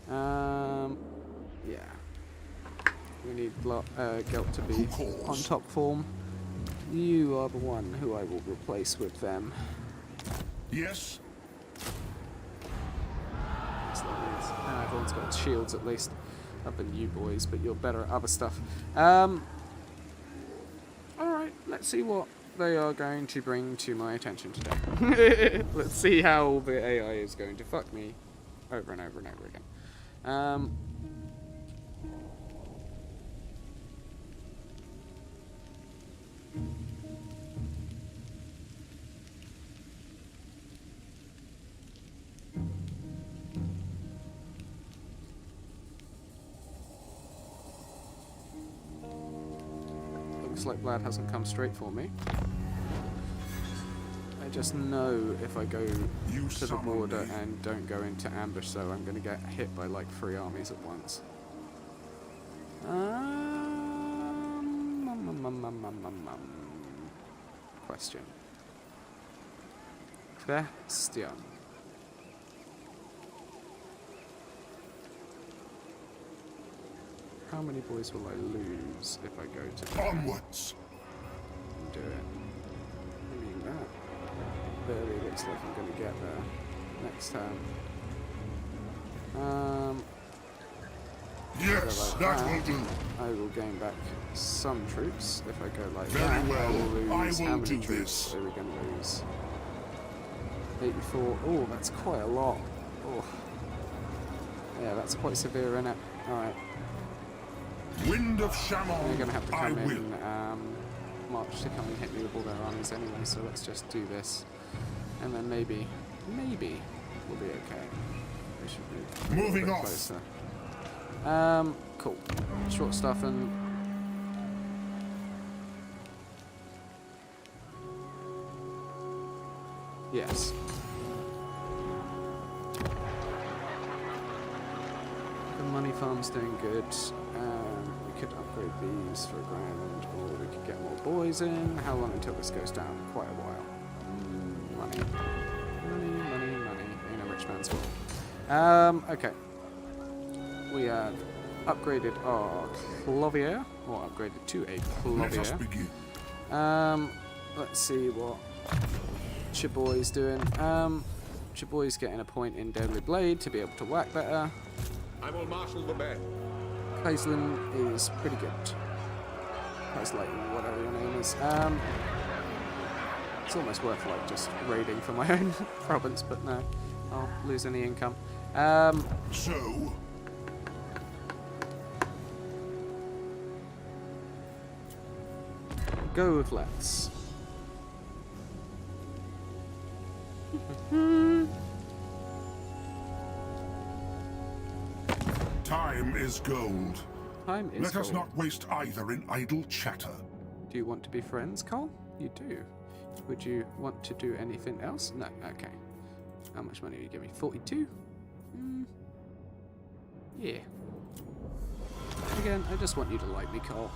S1: Yeah. We need Gelt to be on top form. You are the one who I will replace with them.
S3: Yes?
S1: Everyone's got shields at least, other than you boys, but you're better at other stuff. Alright, let's see what they are going to bring to my attention today. Let's see how the AI is going to fuck me over and over and over again. Looks like Vlad hasn't come straight for me. I just know if I go to the border and don't go into ambush, so I'm going to get hit by like 3 armies at once. Question. Question. How many boys will I lose if I go to the
S3: Onwards!
S1: do it? I mean, that barely looks like I'm going to get there next time.
S3: Yes,
S1: like
S3: that
S1: that.
S3: will do.
S1: I will gain back some troops if I go like
S3: Very
S1: that.
S3: well,
S1: I will lose.
S3: I
S1: How
S3: will
S1: many
S3: do
S1: troops
S3: this.
S1: are we going to lose? 84. Oh, that's quite a lot. Oh. Yeah, that's quite severe, isn't it? Alright.
S3: Wind of Shaman,
S1: They're going to have to
S3: I
S1: come
S3: will.
S1: in, march to come and hit me with all their armies anyway, so let's just do this. And then maybe we'll be okay. We should move a little
S3: Moving
S1: bit
S3: off.
S1: closer. Cool. Short stuff and... Yes. The money farm's doing good. We could upgrade these for $1,000, or we could get more boys in. How long until this goes down? Quite a while. Money. Money. In a rich man's world. Okay. We have upgraded our Clovier, or upgraded to a
S3: Let us
S1: Clovier.
S3: begin.
S1: Let's see what Chaboy's doing. Chaboy's getting a point in Deadly Blade to be able to whack better.
S2: I will marshal the men.
S1: Paislin is pretty good. Paislin, whatever your name is. It's almost worth like just raiding for my own province, but no, I'll lose any income.
S3: So,
S1: Go with let's.
S3: time is gold.
S1: Time is
S3: Let us
S1: gold.
S3: not waste either in idle chatter.
S1: Do you want to be friends, Cole? You do. Would you want to do anything else? No. Okay. How much money are you giving me? 42? Yeah. Again, I just want you to like me, Cole.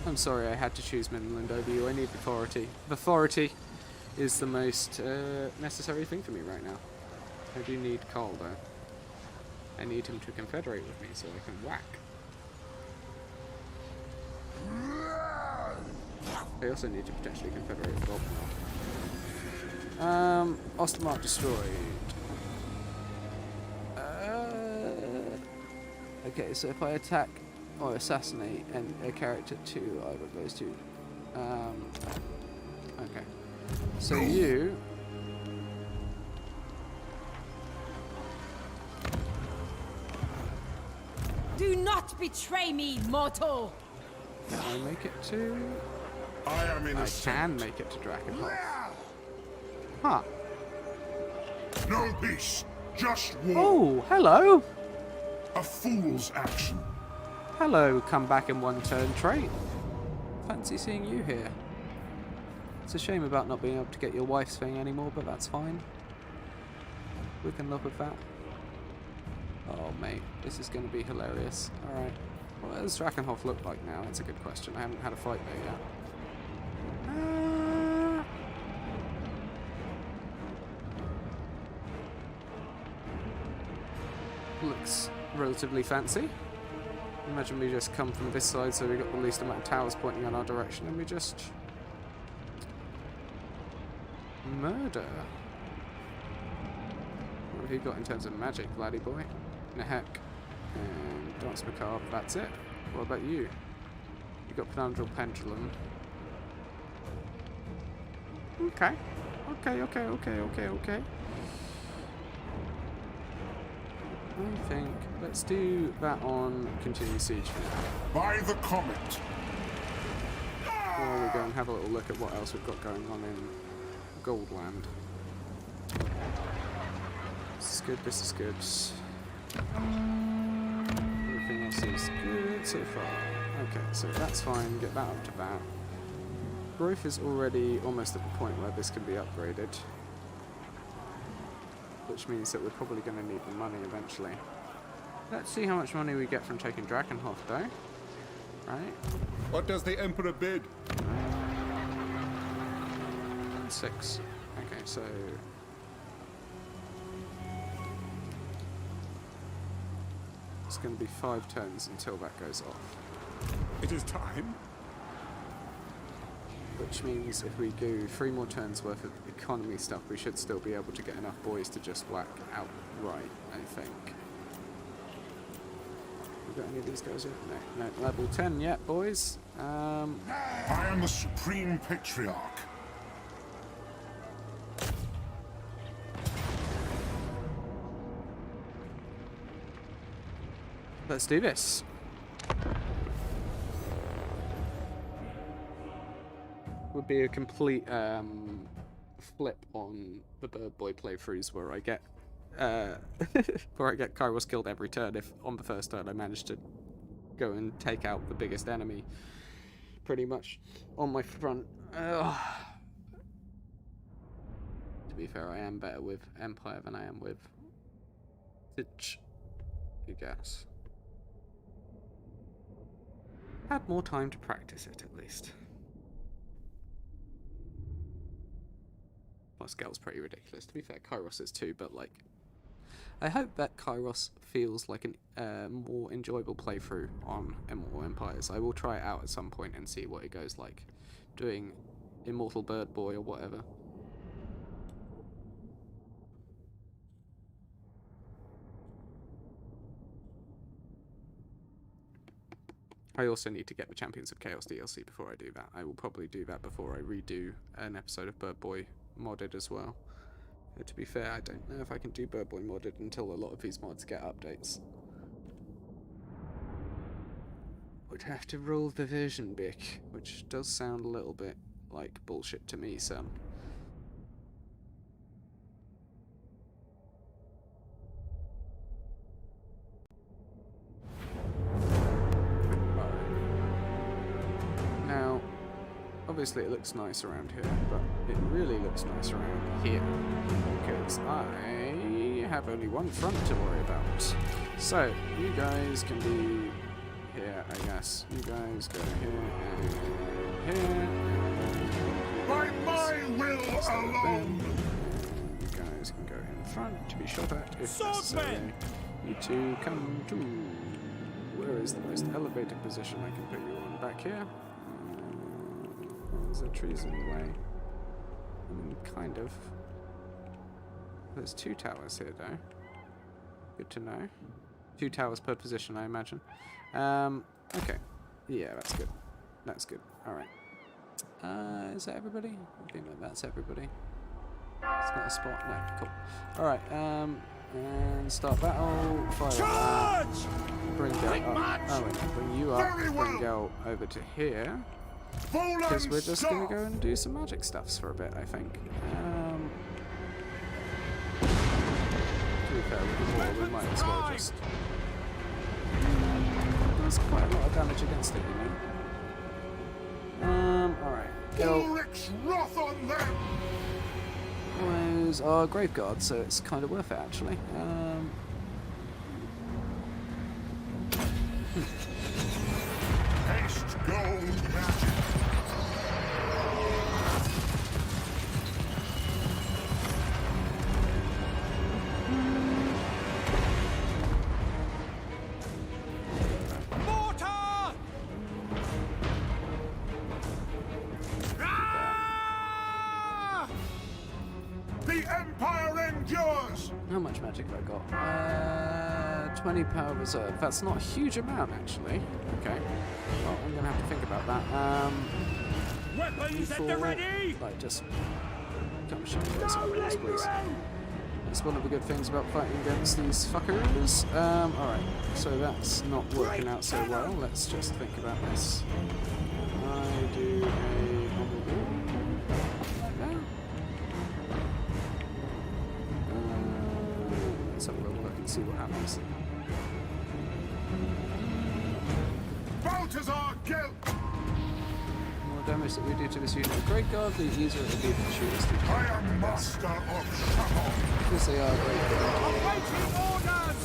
S1: I'm sorry I had to choose Midland over you. I need authority. Authority is the most necessary thing for me right now. I do need Cole, though. I need him to confederate with me so I can whack. I also need to potentially confederate with Goldboi. Ostermark destroyed. Okay, so if I attack or assassinate a character to either of those two. Okay. So you...
S6: Do not betray me, mortal!
S1: Can I make it to...
S3: I am
S1: I
S3: innocent.
S1: can make it to Drakenhof. Huh.
S3: No peace, just war.
S1: Oh, hello!
S3: A fool's action.
S1: Hello, come back in one turn trait. Fancy seeing you here. It's a shame about not being able to get your wife's thing anymore, but that's fine. We can live with that. Oh, mate, this is going to be hilarious. Alright. What does Drakenhof look like now? That's a good question. I haven't had a fight there yet. Looks relatively fancy. Imagine we just come from this side, so we got the least amount of towers pointing in our direction, and we just murder. What have you got in terms of magic, laddie boy? Nehek and Dance Macabre. That's it. What about you? You got Penandral Pendulum. Okay. Okay. I think let's do that on Continue Siege for now.
S3: By the comet.
S1: While we go and have a little look at what else we've got going on in Goldland. This is good. Everything else is good so far. Okay, so that's fine. Get that up to that. Growth is already almost at the point where this can be upgraded. Which means that we're probably going to need the money eventually. Let's see how much money we get from taking Drakenhof though. Right?
S5: What does the Emperor bid?
S1: 6. Okay, so... it's going to be 5 turns until that goes off.
S5: It is time.
S1: Which means if we do 3 more turns worth of economy stuff, we should still be able to get enough boys to just whack outright, I think. We got any of these guys yet? No, level 10 yet, boys.
S3: I am the Supreme Patriarch.
S1: Let's do this. Would be a complete flip on the Goodboi playthroughs where I get Kairos killed every turn if on the first turn I managed to go and take out the biggest enemy pretty much on my front. To be fair, I am better with Empire than I am with Siege, I guess. Had more time to practice it at least. Plus, Gelt's pretty ridiculous. To be fair, Kairos is too, but like, I hope that Kairos feels like a more enjoyable playthrough on Immortal Empires. I will try it out at some point and see what it goes like, doing Immortal Goodboi or whatever. I also need to get the Champions of Chaos DLC before I do that. I will probably do that before I redo an episode of Goodboi modded as well. To be fair, I don't know if I can do Goodboi modded until a lot of these mods get updates. Would have to roll the version bic, which does sound a little bit like bullshit to me, son. Obviously it looks nice around here, but it really looks nice around here, because I have only one front to worry about. So, you guys can be here, I guess. You guys go here, and here,
S3: By my will alone!
S1: You guys can go in front to be shot at if necessary. You two come to... where is the most elevated position I can put you on? Back here? There's trees in the way. I mean, kind of. There's 2 towers here, though. Good to know. 2 towers per position, I imagine. Okay. Yeah, that's good. That's good. Alright. Is that everybody? I think that's everybody. It's not a spot. No, cool. Alright, and start battle. Fire.
S2: Charge!
S1: Bring Gelt up. Oh, wait, bring you up. Bring Gelt over to here. Because we're just going to go and do some magic stuffs for a bit, I think. To be fair, with the wall, we might as well just... There's quite a lot of damage against it, you know. Alright. Gelt
S3: Ulrich's wrath on them!
S1: was our Graveguard, so it's kind of worth it actually.
S3: Haste gold magic!
S4: Mortar! Ah!
S3: The Empire endures!
S1: How much magic have I got? 20 power reserve. That's not a huge amount actually. Okay. Well, I'm gonna have to think about that.
S4: Weapons at the ready!
S1: Like just come show me this, please. That's one of the good things about fighting against these fuckers. Alright, so that's not working out so well. Let's just think about this. I do a like that. Let's have a little look and see what happens.
S3: Balthazar Gelt!
S1: The more damage that we do to this unit of Great Guard, the easier it will be for shooters to
S3: I am master of Shamon!
S1: because they are Great Guard.
S4: Awaiting orders!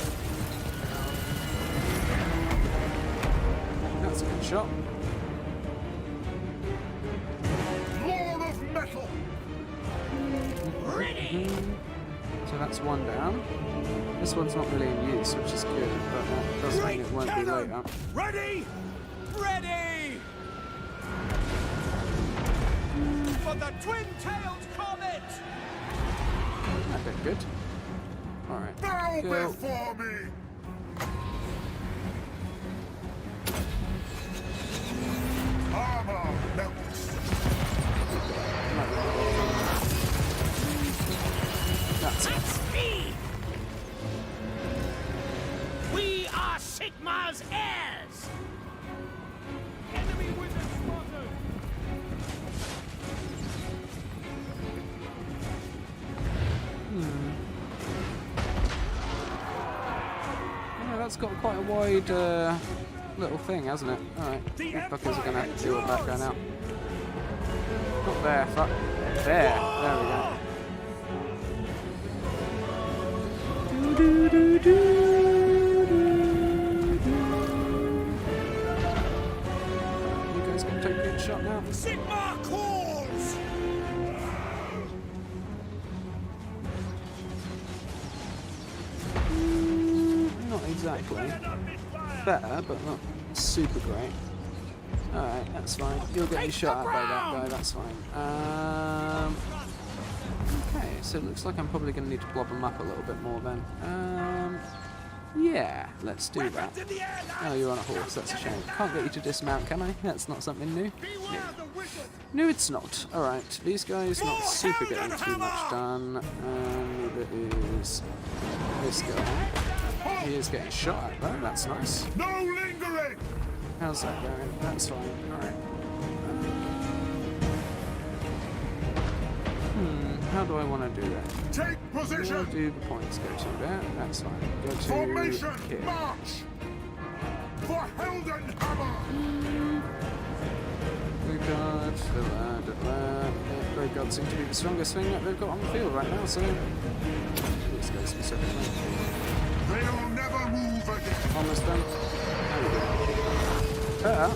S1: That's a good shot.
S3: Lord of Metal!
S1: So that's one down. This one's not really in use, which is good, but that does mean it won't be later.
S4: Ready! Ready! For the twin-tailed comet!
S1: Okay, good. Alright.
S3: Bow
S1: Go.
S3: before me! Armor melts!
S1: That's it.
S4: That's me! We are Sigmar's heirs! Enemy wizard spotted!
S1: Yeah, that's got quite a wide little thing, hasn't it? Alright. These fuckers are gonna have to deal with that guy now. Not there, fuck. There. There we go. You guys can take a good shot now.
S4: Sigmar calls!
S1: Not exactly. Better, but not super great. Alright, that's fine. You're getting shot at by that guy, that's fine. Okay, so it looks like I'm probably going to need to blob them up a little bit more then. Yeah, let's do that. Oh, you're on a horse, that's a shame. Can't get you to dismount, can I? That's not something new. No, it's not. Alright, these guys not super getting too much done. Neither is this guy. He is getting shot at though, that's nice.
S3: No lingering!
S1: How's that going? That's fine. Alright. How do I want to do that?
S3: Take
S1: Where
S3: position!
S1: do the points go to there? That's fine. Go to
S3: Formation!
S1: here.
S3: March! For Heldenhammer!
S1: Great Guard seem to be the strongest thing that they've got on the field right now, so let's go specifically.
S3: They'll never move again!
S1: Almost done. There we go. Better.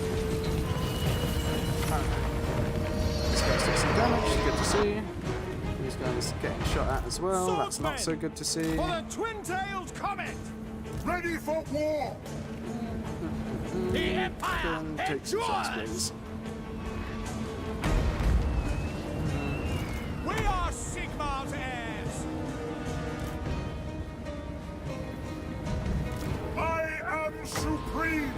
S1: This guy's doing some damage, good to see. These guys getting shot at as well, that's not so good to see.
S4: For the twin-tailed comet!
S3: Ready for war!
S4: The Empire
S1: Go and take some shots,
S4: endures!
S1: please.
S4: We are Sigmar's heirs!
S3: I am supreme!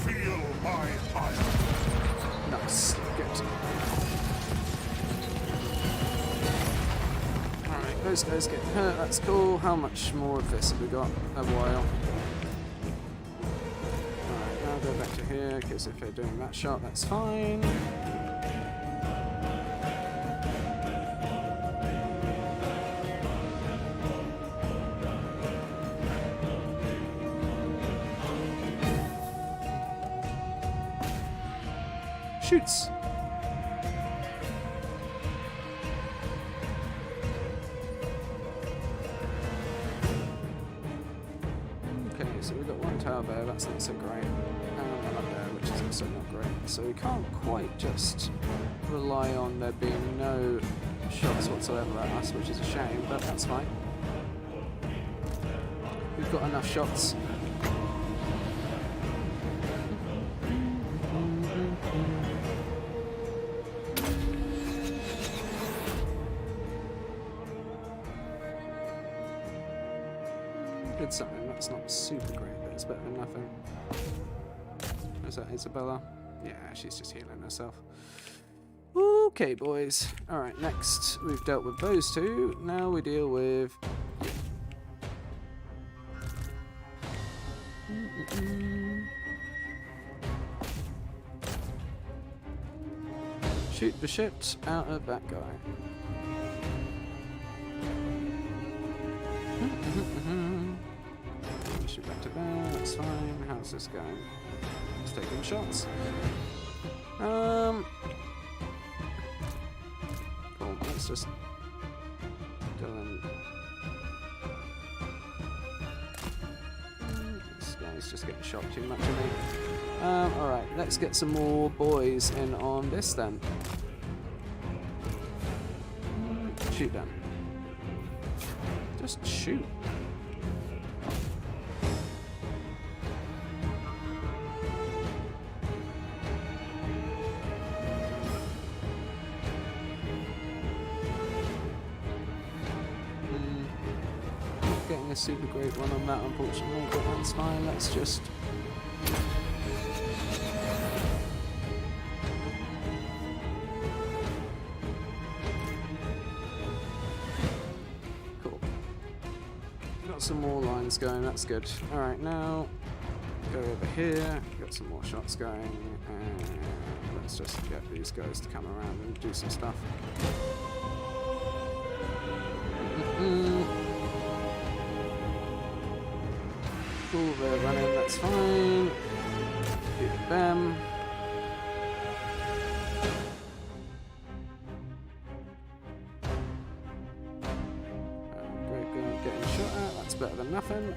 S3: Feel my ire!
S1: Nice, good. Alright, those guys getting hurt, that's cool. How much more of this have we got? A while. Alright, now go back to here, because if they're doing that shot, that's fine. shoots. Okay, so we've got one tower there, that's not so great. And one up there, which is also not great. So we can't quite just rely on there being no shots whatsoever at us, which is a shame, but that's fine. We've got enough shots. Did something that's not super great, but it's better than nothing. Is that Isabella? Yeah, she's just healing herself. Okay, boys. Alright, next we've dealt with those two. Now we deal with... Shoot the shit out of that guy. Shoot back to there, that's fine. How's this going? It's taking shots. Cool, let's just... This guy's just getting shot too much of me. Alright, let's get some more boys in on this then. Shoot them. Just shoot. Not getting a super great one on that, unfortunately, but that's fine. Let's just... some more lines going, that's good. Alright, now go over here, got some more shots going, and let's just get these guys to come around and do some stuff. Cool, they're running, that's fine. Shoot them. Better than nothing.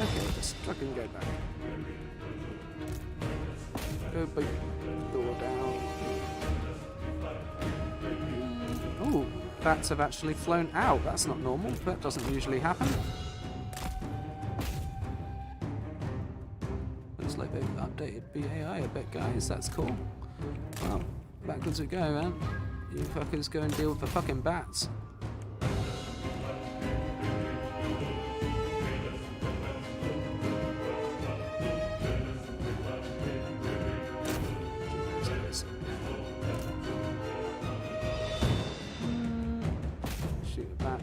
S1: Okay, just fucking go back. Go big door down. Oh, bats have actually flown out. That's not normal. That doesn't usually happen. Looks like they've updated BAI a bit, guys. That's cool. Well, backwards we go, man. You fuckers go and deal with the fucking bats.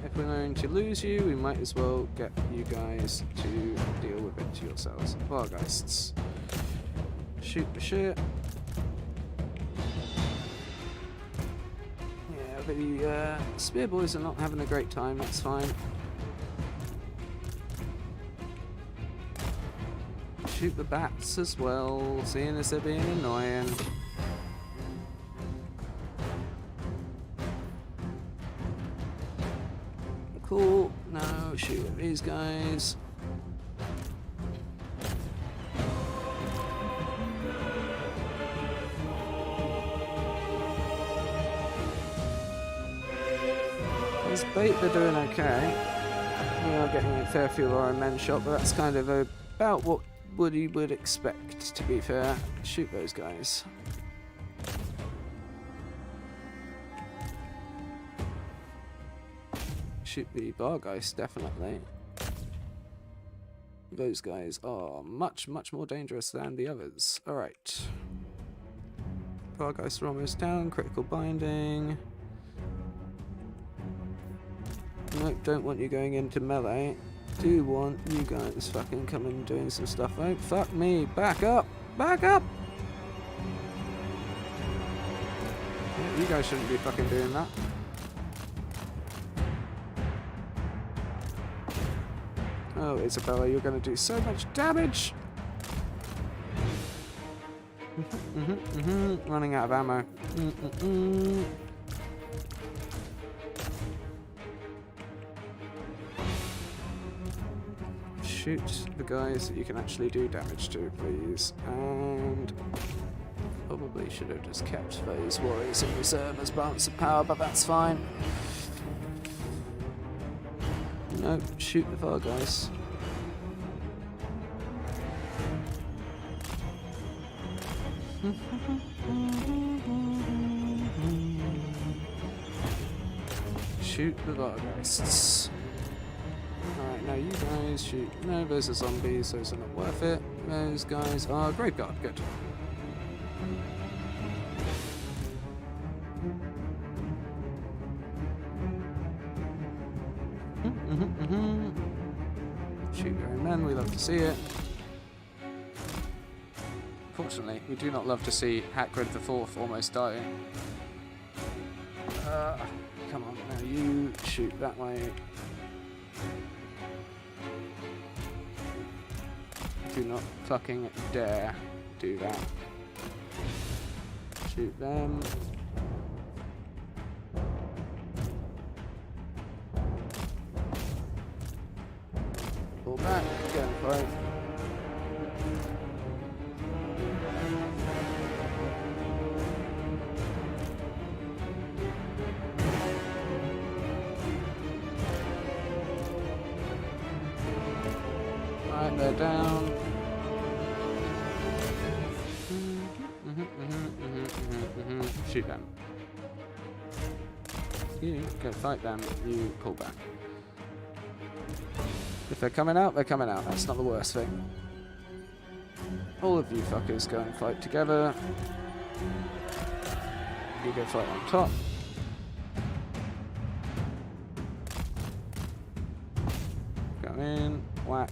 S1: If we're going to lose you, we might as well get you guys to deal with it to yourselves. Vargeists. Shoot the shit. Yeah, the spear boys are not having a great time, that's fine. Shoot the bats as well, seeing as they're being annoying. Cool. Now shoot at these guys. As bait, they're doing okay. We are getting a fair few of our own men shot, but that's kind of about what you would expect, to be fair. Shoot those guys. Shoot the Bargeist, definitely. Those guys are much, much more dangerous than the others. Alright. Vargeist are almost down. Critical binding. Nope, don't want you going into melee. Do want you guys fucking coming and doing some stuff. Oh, fuck me. Back up! Back up! Yeah, you guys shouldn't be fucking doing that. Oh, Isabella, you're going to do so much damage! Running out of ammo. Shoot the guys that you can actually do damage to, please. And probably should have just kept those warriors in reserve as balance of power, but that's fine. No, shoot the Vargeist. Shoot the Vargeists. Alright, now you guys shoot. No, those are zombies, those are not worth it. Those guys are Graveguard, good. Shoot your own men, we love to see it. Fortunately, we do not love to see Hagrid the Fourth almost dying. Come on, now you shoot that way. Do not fucking dare do that. Shoot them. Pull back, go and fight. Right, they're down. Shoot them. You go fight them, you pull back. If they're coming out, they're coming out. That's not the worst thing. All of you fuckers go and fight together. You go fight on top. Go in, whack.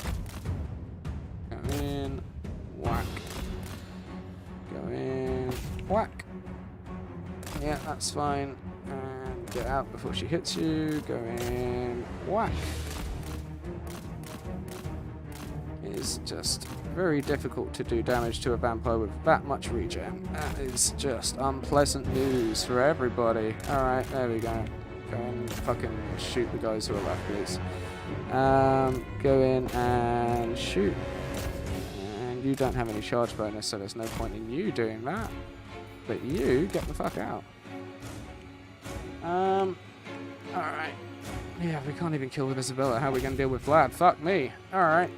S1: Go in, whack. Go in, whack. Yeah, that's fine. And get out before she hits you. Go in, whack. It's just very difficult to do damage to a vampire with that much regen. That is just unpleasant news for everybody. Alright, there we go. Go and fucking shoot the guys who are left, please. Go in and shoot. And you don't have any charge bonus, so there's no point in you doing that. But you, get the fuck out. Alright. Yeah, we can't even kill with Isabella. How are we going to deal with Vlad? Fuck me. Alright.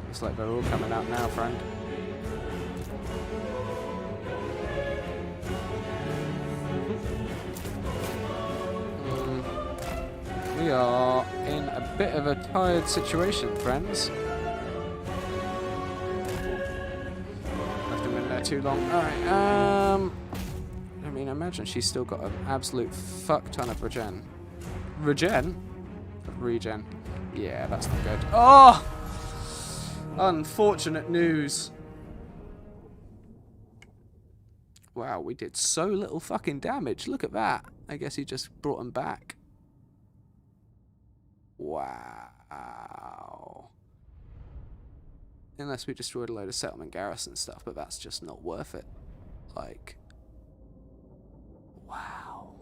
S1: Looks like they're all coming out now, friend. We are in a bit of a tired situation, friends. Left him in there too long. Alright, I mean, imagine she's still got an absolute fuck ton of regen. Regen? Regen. Yeah, that's not good. Oh! Unfortunate news. Wow, we did so little fucking damage. Look at that. I guess he just brought him back. Wow. Unless we destroyed a load of settlement garrison stuff, but that's just not worth it. Like, wow.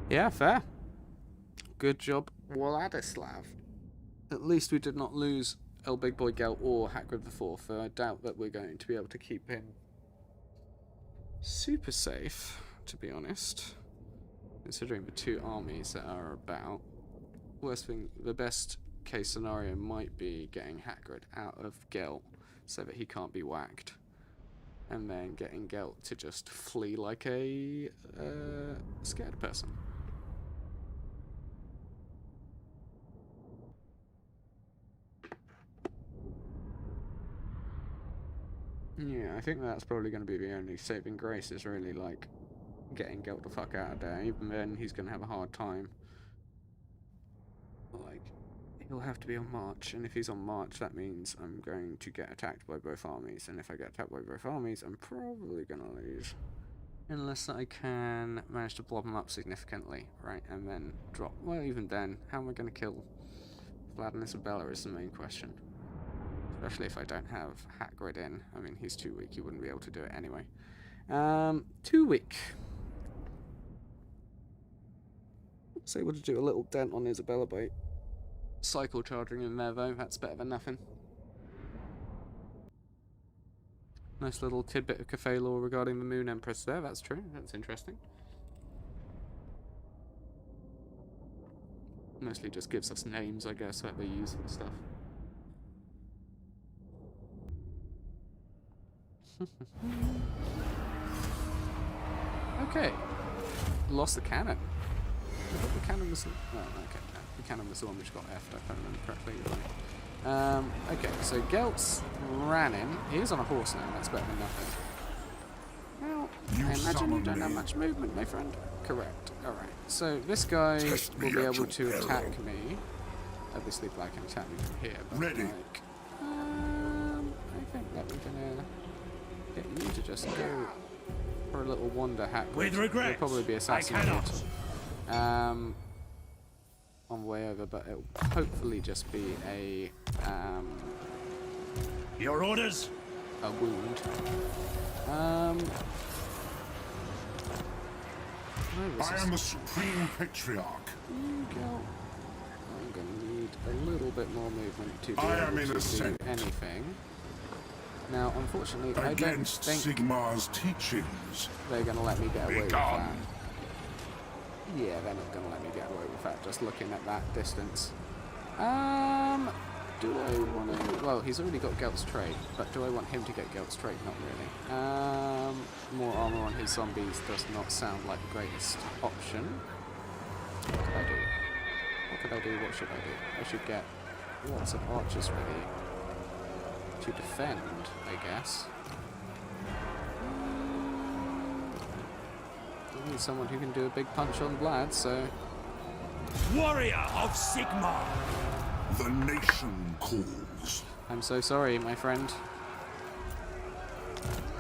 S1: Yeah, fair. Good job, Wladislav. At least we did not lose Goldboi Gelt or Hagrid the Fourth. I doubt that we're going to be able to keep him super safe, to be honest. Considering the two armies that are about. Worst thing, the best case scenario might be getting Hagrid out of Gelt so that he can't be whacked. and then getting Gelt to just flee like a scared person. Yeah, I think that's probably going to be the only saving grace, is really like getting Gelt the fuck out of there. Even then, he's going to have a hard time. Like, he'll have to be on march, and if he's on march, that means I'm going to get attacked by both armies, and if I get attacked by both armies, I'm probably going to lose. Unless I can manage to blob him up significantly, right, and then drop. Well, even then, how am I going to kill Vlad and Isabella is the main question. Especially if I don't have Hackgrid in. I mean, he's too weak, he wouldn't be able to do it anyway. Too weak. Was able to do a little dent on Isabella by cycle charging in there, though. That's better than nothing. Nice little tidbit of cafe lore regarding the Moon Empress there. That's true. That's interesting. Mostly just gives us names, I guess, that they use and stuff. Okay. Lost the cannon. I thought the cannon was... Oh, okay. No, the cannon was the one which got F'd, if I remember correctly. Right. Okay, so Gelt's ran in. He is on a horse now, that's better than nothing. Well, I imagine you don't have much movement, my friend. Correct. Alright, so this guy will be able to attack me. Obviously, Black can attack me from here, but
S3: Ready.
S1: like... I think that we're gonna get you to just go for a little wander hack.
S4: With regret,
S1: He'll probably be assassinated on the way over, but it'll hopefully just be a
S4: Your orders?
S1: wound.
S3: I am the Supreme Patriarch.
S1: I'm gonna need a little bit more movement to be
S3: I am
S1: able to
S3: innocent.
S1: do anything. Now, unfortunately, I don't
S3: Against
S1: think
S3: Sigmar's teachings.
S1: they're gonna let me get away with
S3: Begone.
S1: that. Yeah, they're not gonna let me get away with that, just looking at that distance. Do I want to... Well, he's already got Gelt's trait, but do I want him to get Gelt's trait? Not really. More armor on his zombies does not sound like the greatest option. What could I do? What could I do? What should I do? I should get lots of archers ready to defend, I guess. I need someone who can do a big punch on Vlad, so...
S4: Warrior of Sigmar!
S3: The nation calls.
S1: I'm so sorry, my friend.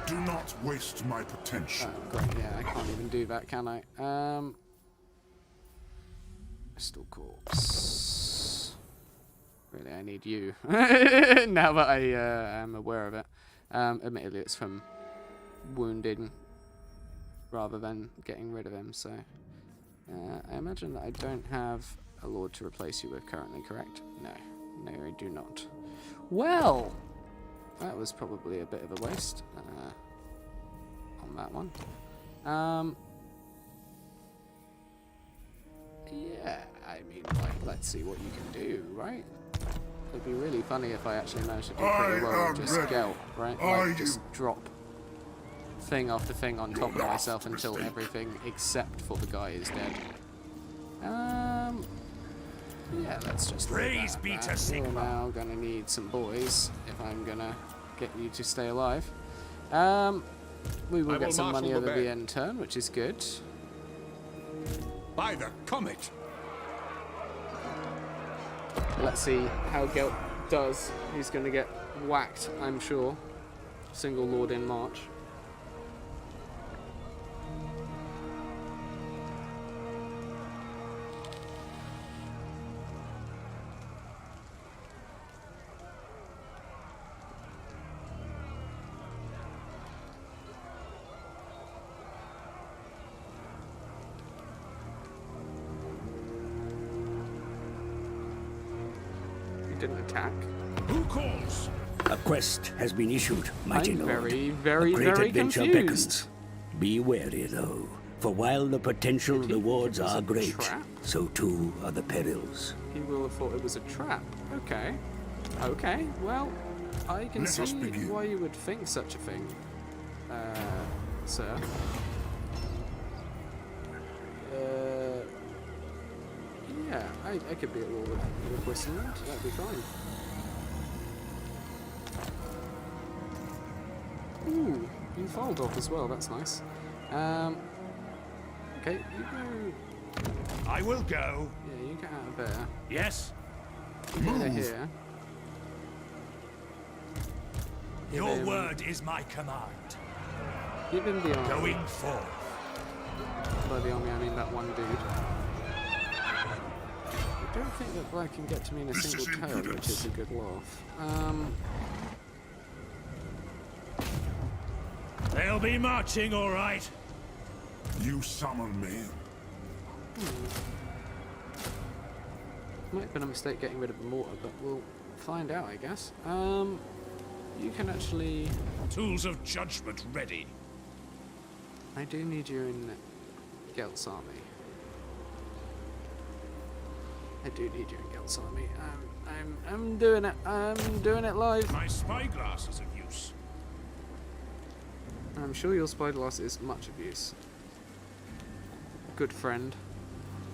S3: Do not waste my potential.
S1: Oh, great, yeah, I can't even do that, can I? Crystal Corpse. Really, I need you. Now that I am aware of it. Admittedly, it's from wounding rather than getting rid of him, so... I imagine that I don't have a lord to replace you with currently, correct? No. No, I do not. Well! That was probably a bit of a waste on that one. Yeah, I mean, like, let's see what you can do, right? It'd be really funny if I actually managed to do pretty well and just Gelt, right? Like, just drop thing after thing on top of myself until everything except for the guy is dead. Yeah, let's just
S4: Praise be to
S1: We're
S4: Sigmar.
S1: now gonna need some boys if I'm gonna get you to stay alive. We will
S5: I
S1: get
S5: will
S1: some money
S5: marshal
S1: over
S5: the
S1: the
S5: band.
S1: end turn, which is good.
S5: By the comet!
S1: Let's see how Gelt does. He's gonna get whacked, I'm sure. Single lord in March. Didn't attack.
S4: Who calls?
S7: A quest has been issued, mighty
S1: I'm
S7: lord.
S1: very,
S7: A
S1: very,
S7: great
S1: very
S7: adventure
S1: confused.
S7: beckons. Be wary, though, for while the potential
S1: Did he
S7: rewards
S1: think it was
S7: are
S1: a
S7: great,
S1: trap?
S7: so too are the perils.
S1: He will have thought it was a trap. Okay. Okay, well, I can
S3: Let us
S1: see
S3: begin.
S1: why you would think such a thing. sir. Yeah, I could be at war with Whistleland. That'd be fine. Ooh, in Pfeildorf as well. That's nice. Okay, you go.
S4: I will go.
S1: Yeah, you get out of there.
S4: Yes?
S1: You get out of here.
S4: Your
S1: him-
S4: word is my command.
S1: Give him the army.
S4: Going forth.
S1: By the army, I mean that one dude. I don't think that Black can get to me in a
S3: This
S1: single
S3: is
S1: turn, which
S3: impudence.
S1: is a good laugh.
S4: They'll be marching, all right.
S3: You summon me.
S1: Might have been a mistake getting rid of the mortar, but we'll find out, I guess. You can actually...
S4: Tools of judgment ready.
S1: I do need you in Gelt's army. I do need you in Gelt's army. I'm doing it. I'm doing it live.
S4: My spyglass is of use.
S1: I'm sure your spyglass is much of use. Good friend.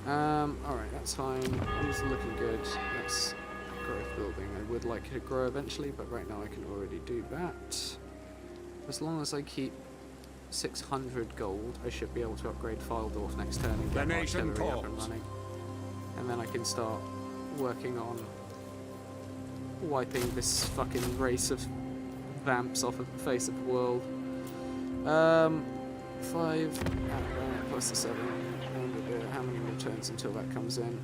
S1: Alright, that's fine. These are looking good. That's growth building. I would like it to grow eventually, but right now I can already do that. As long as I keep 600 gold, I should be able to upgrade Pfeildorf next turn and
S5: The
S1: get
S5: nation
S1: artillery up and
S5: calls.
S1: running. And then I can start working on wiping this fucking race of vamps off of the face of the world. 5 plus the 7. And how many more turns until that comes in?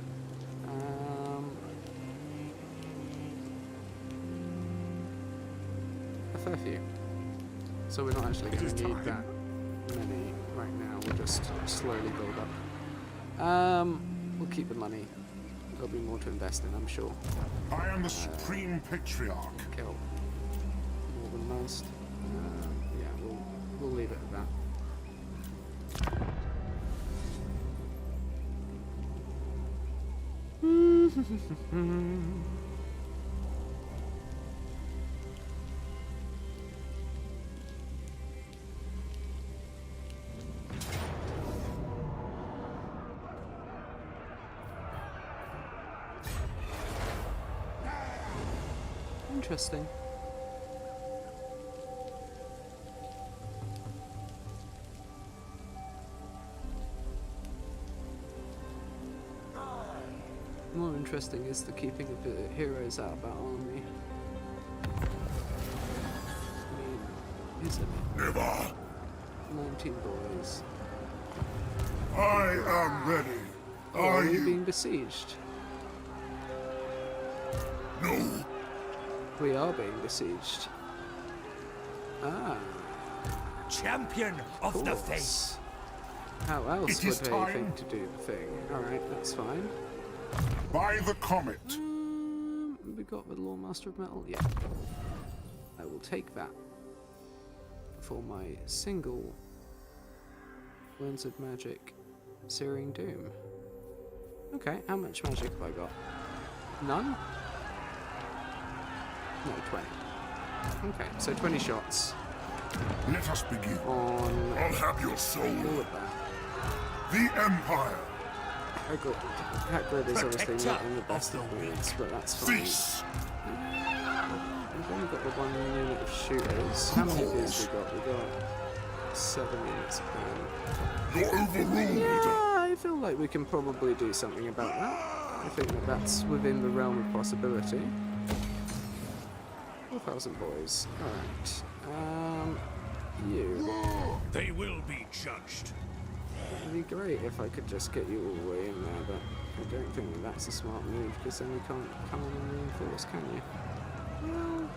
S1: A fair few. So we're not actually going to need that many right now. We'll just slowly build up. We'll keep the money. There'll be more to invest in, I'm sure.
S3: I am the Supreme Patriarch.
S1: Kill more than most. Yeah, we'll leave it at that. Interesting. More interesting is the keeping of the heroes out of that army. I mean, isn't it?
S3: Never.
S1: 19 boys.
S3: I am ready. Are
S1: we
S3: you?
S1: being besieged?
S3: No.
S1: We are being besieged. Ah,
S4: Champion of the faith.
S1: course. How else
S3: It
S1: would
S3: is
S1: they
S3: time.
S1: think to do the thing? Alright, that's fine.
S3: By the comet.
S1: We got the Lawmaster of Metal? Yeah. I will take that for my single Lens of Magic Searing Doom. Okay, how much magic have I got? None? No, 20. Okay, so 20 shots
S3: Let us begin.
S1: on
S3: I'll have your soul.
S1: all of that.
S3: The Empire.
S1: I got Hat Grid is obviously not in the best of moods, but that's fine.
S3: Feast.
S1: We've only got the 1 unit of shooters. How many of these we got? We got 7 units of them.
S3: You're overruled.
S1: Yeah, I feel like we can probably do something about that. I think that that's within the realm of possibility. 4,000 boys. Alright. You.
S4: They will be judged.
S1: It'd be great if I could just get you all the way in there, but I don't think that that's a smart move, because then you can't come in and reinforce, can you? Well,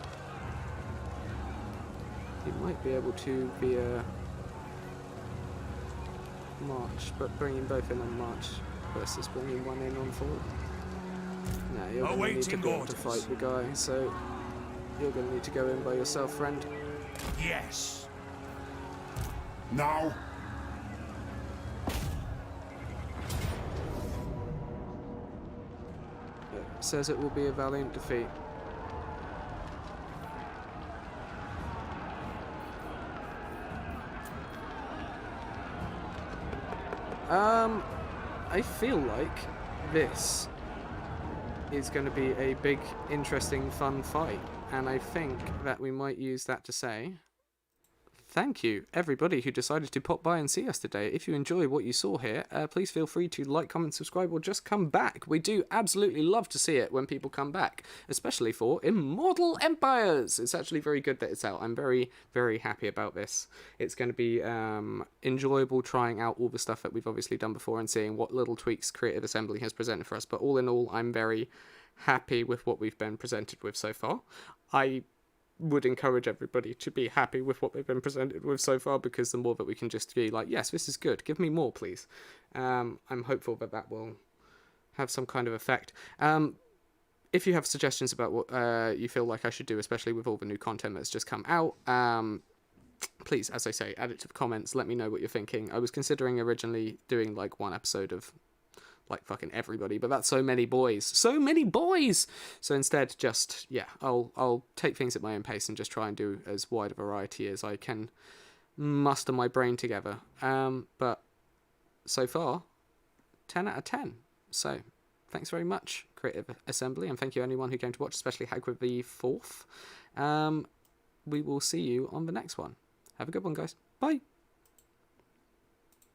S1: you might be able to via March, but bringing both in on March versus bringing one in on forward. No, you're going to need to
S4: Awaiting
S1: be able to
S4: orders.
S1: fight the guy, so you're going to need to go in by yourself, friend.
S4: Yes.
S3: Now.
S1: It says it will be a valiant defeat. I feel like this is going to be a big, interesting, fun fight. And I think that we might use that to say thank you, everybody who decided to pop by and see us today. If you enjoy what you saw here, please feel free to like, comment, subscribe, or just come back. We do absolutely love to see it when people come back, especially for Immortal Empires. It's actually very good that it's out. I'm very, very happy about this. It's going to be enjoyable trying out all the stuff that we've obviously done before and seeing what little tweaks Creative Assembly has presented for us. But all in all, I'm very happy with what we've been presented with so far. I would encourage everybody to be happy with what they've been presented with so far, because the more that we can just be like, yes, this is good, give me more, please. I'm hopeful that that will have some kind of effect. If you have suggestions about what you feel like I should do, especially with all the new content that's just come out, please, as I say, add it to the comments. Let me know what you're thinking. I was considering originally doing like one episode of like fucking everybody, but that's so many boys. So instead, just, yeah, I'll take things at my own pace and just try and do as wide a variety as I can muster my brain together. But so far, 10 out of 10. So thanks very much, Creative Assembly, and thank you anyone who came to watch, especially Hagrid the 4th. We will see you on the next one. Have a good one, guys. Bye.